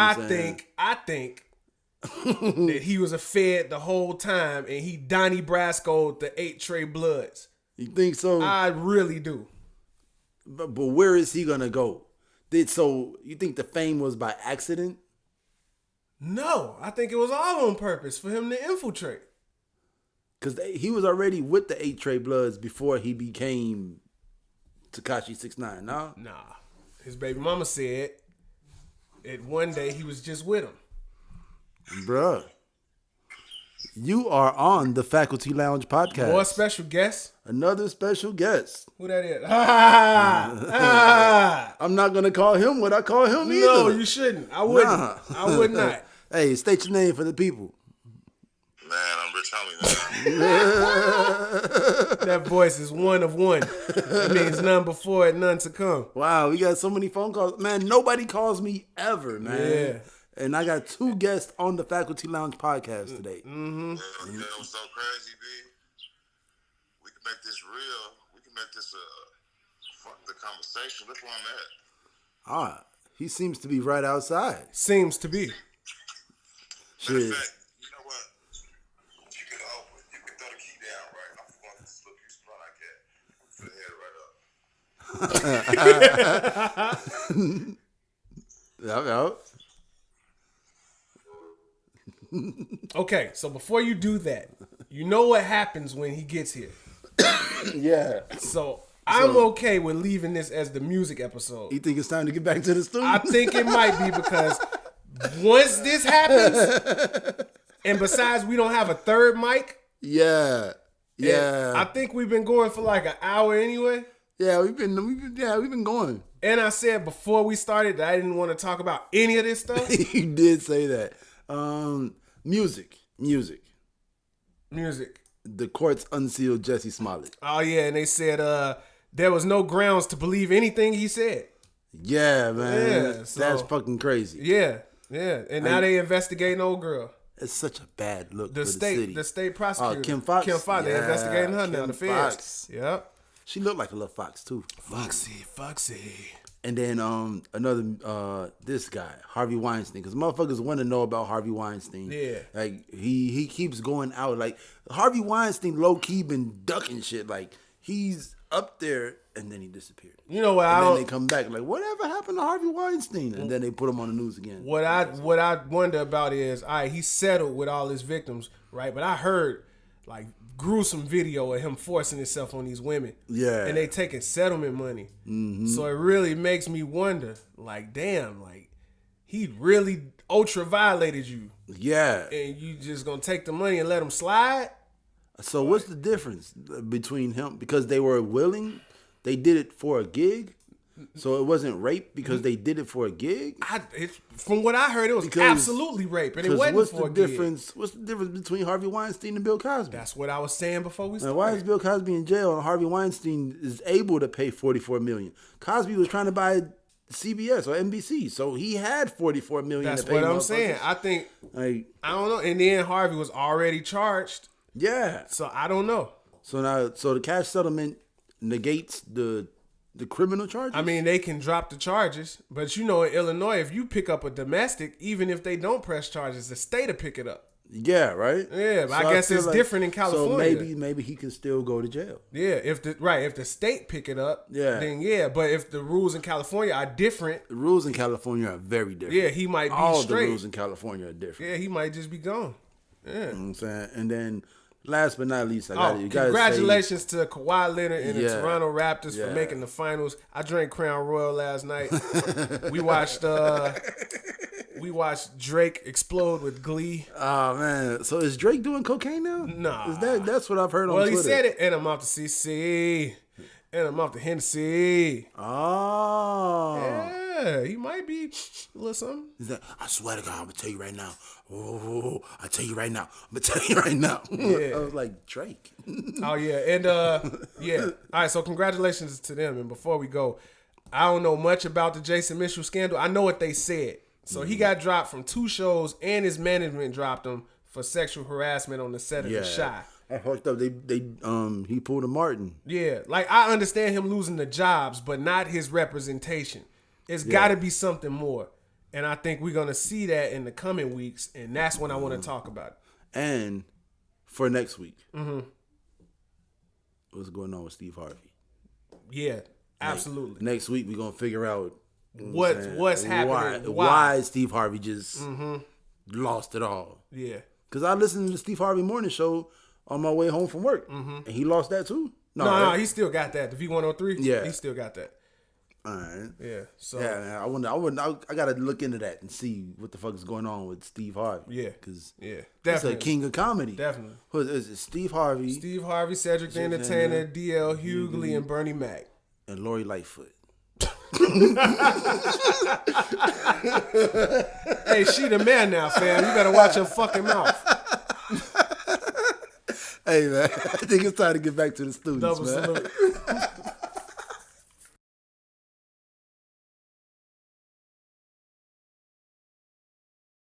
that he was a Fed the whole time, and he Donnie Brasco'd the 8 Trey Bloods. You think so? I really do. But where is he gonna go? So you think the fame was by accident? No, I think it was all on purpose for him to infiltrate. Because he was already with the 8 Trey Bloods before he became Tekashi 6ix9ine, no? Nah. His baby mama said that one day he was just with him. Bruh. You are on the Faculty Lounge podcast. More special guest. Another special guest. Who that is? I'm not going to call him what I call him either. No, you shouldn't. I wouldn't. Nah. I would not. Hey, state your name for the people. Man, I'm Rich Homie now. That voice is one of one. That means none before and none to come. Wow, we got so many phone calls. Man, nobody calls me ever, man. Yeah. And I got 2 guests on the Faculty Lounge podcast today. Mm-hmm. You know what's so crazy, B? We can make this real. We can make this fuck the conversation. Look where I'm at. He seems to be right outside. Seems to be. Matter Shit. of fact, you know what? You can throw the key down, right? I'm going to slip you spot I can. For the head right up. Yep. Okay, so before you do that, you know what happens when he gets here. Yeah. So I'm okay with leaving this as the music episode. You think it's time to get back to the studio? I think it might be because once this happens, and besides we don't have a third mic. Yeah. Yeah. I think we've been going for like an hour anyway. Yeah, we've been going. And I said before we started that I didn't want to talk about any of this stuff. You did say that. Music. The courts unsealed Jesse Smollett. Oh yeah, and they said there was no grounds to believe anything he said. Yeah, man. Yeah, so- That's fucking crazy. Yeah. And now they investigating old girl. It's such a bad look The for the city. the state prosecutor. Kim Fox? They investigating her now, Kim the feds. Fox. Yep. She looked like a little fox too. Foxy. And then another this guy, Harvey Weinstein, because motherfuckers want to know about Harvey Weinstein. Yeah. Like he keeps going out. Like Harvey Weinstein low key been ducking shit. Like he's up there and then he disappeared. You know what? And then they come back like, whatever happened to Harvey Weinstein? And then they put him on the news again. What I wonder about is, he settled with all his victims, right? But I heard like gruesome video of him forcing himself on these women. Yeah. And they taking settlement money. Mm-hmm. So it really makes me wonder, like, damn, like he really ultra violated you. Yeah. And you just gonna take the money and let him slide? So what's the difference between him? Because they were willing, they did it for a gig. So it wasn't rape because they did it for a gig? From what I heard, it was absolutely rape, and it wasn't for a gig. What's the difference between Harvey Weinstein and Bill Cosby? That's what I was saying before we started. Now, why is Bill Cosby in jail and Harvey Weinstein is able to pay $44 million? Cosby was trying to buy CBS or NBC, so he had $44 million. That's to pay what I'm saying. I think I don't know. And then Harvey was already charged. Yeah. So I don't know. So the cash settlement negates the criminal charges? I mean, they can drop the charges, but in Illinois, if you pick up a domestic, even if they don't press charges, the state will pick it up. Yeah, right? Yeah, but I guess it's different in California. So maybe he can still go to jail. Yeah, if the state pick it up, then yeah. But if the rules in California are different. The rules in California are very different. Yeah, he might be All straight. the rules in California are different. Yeah, he might just be gone. Yeah. You know what I'm saying? And then last but not least, congratulations to Kawhi Leonard and the Toronto Raptors for making the finals. I drank Crown Royal last night. We watched Drake explode with glee. Oh man. So is Drake doing cocaine now? Nah. That's what I've heard on Twitter. Well, he said it, and I'm off the CC. And I'm off the Hennessy. Oh. Yeah, he might be a little something. He's like, I swear to God, I'm going to tell you right now. Oh, I tell you right now. I'm going to tell you right now. Yeah. I was like, Drake. Oh, yeah. And, yeah. All right, so congratulations to them. And before we go, I don't know much about the Jason Mitchell scandal. I know what they said. So he got dropped from 2 shows, and his management dropped him for sexual harassment on the set of The Chi. I fucked up. He pulled a Martin. Yeah, like I understand him losing the jobs, but not his representation. It's got to be something more, and I think we're gonna see that in the coming weeks, and that's when I want to talk about it. And for next week, what's going on with Steve Harvey? Yeah, absolutely. Next week we're gonna figure out what's happening. Why Steve Harvey just lost it all. Yeah. Because I listened to the Steve Harvey morning show on my way home from work. And he lost that too? No, he still got that. The V103? Yeah. He still got that. All right. Yeah. So yeah, I gotta look into that and see what the fuck is going on with Steve Harvey. Yeah. Because he's a king of comedy. Definitely. Who is it? Steve Harvey, Cedric the Entertainer, D.L. Hughley, and Bernie Mac. And Lori Lightfoot. Hey, she the man now, fam. You better watch your fucking mouth. Hey, man. I think it's time to get back to the students, Double man. salute.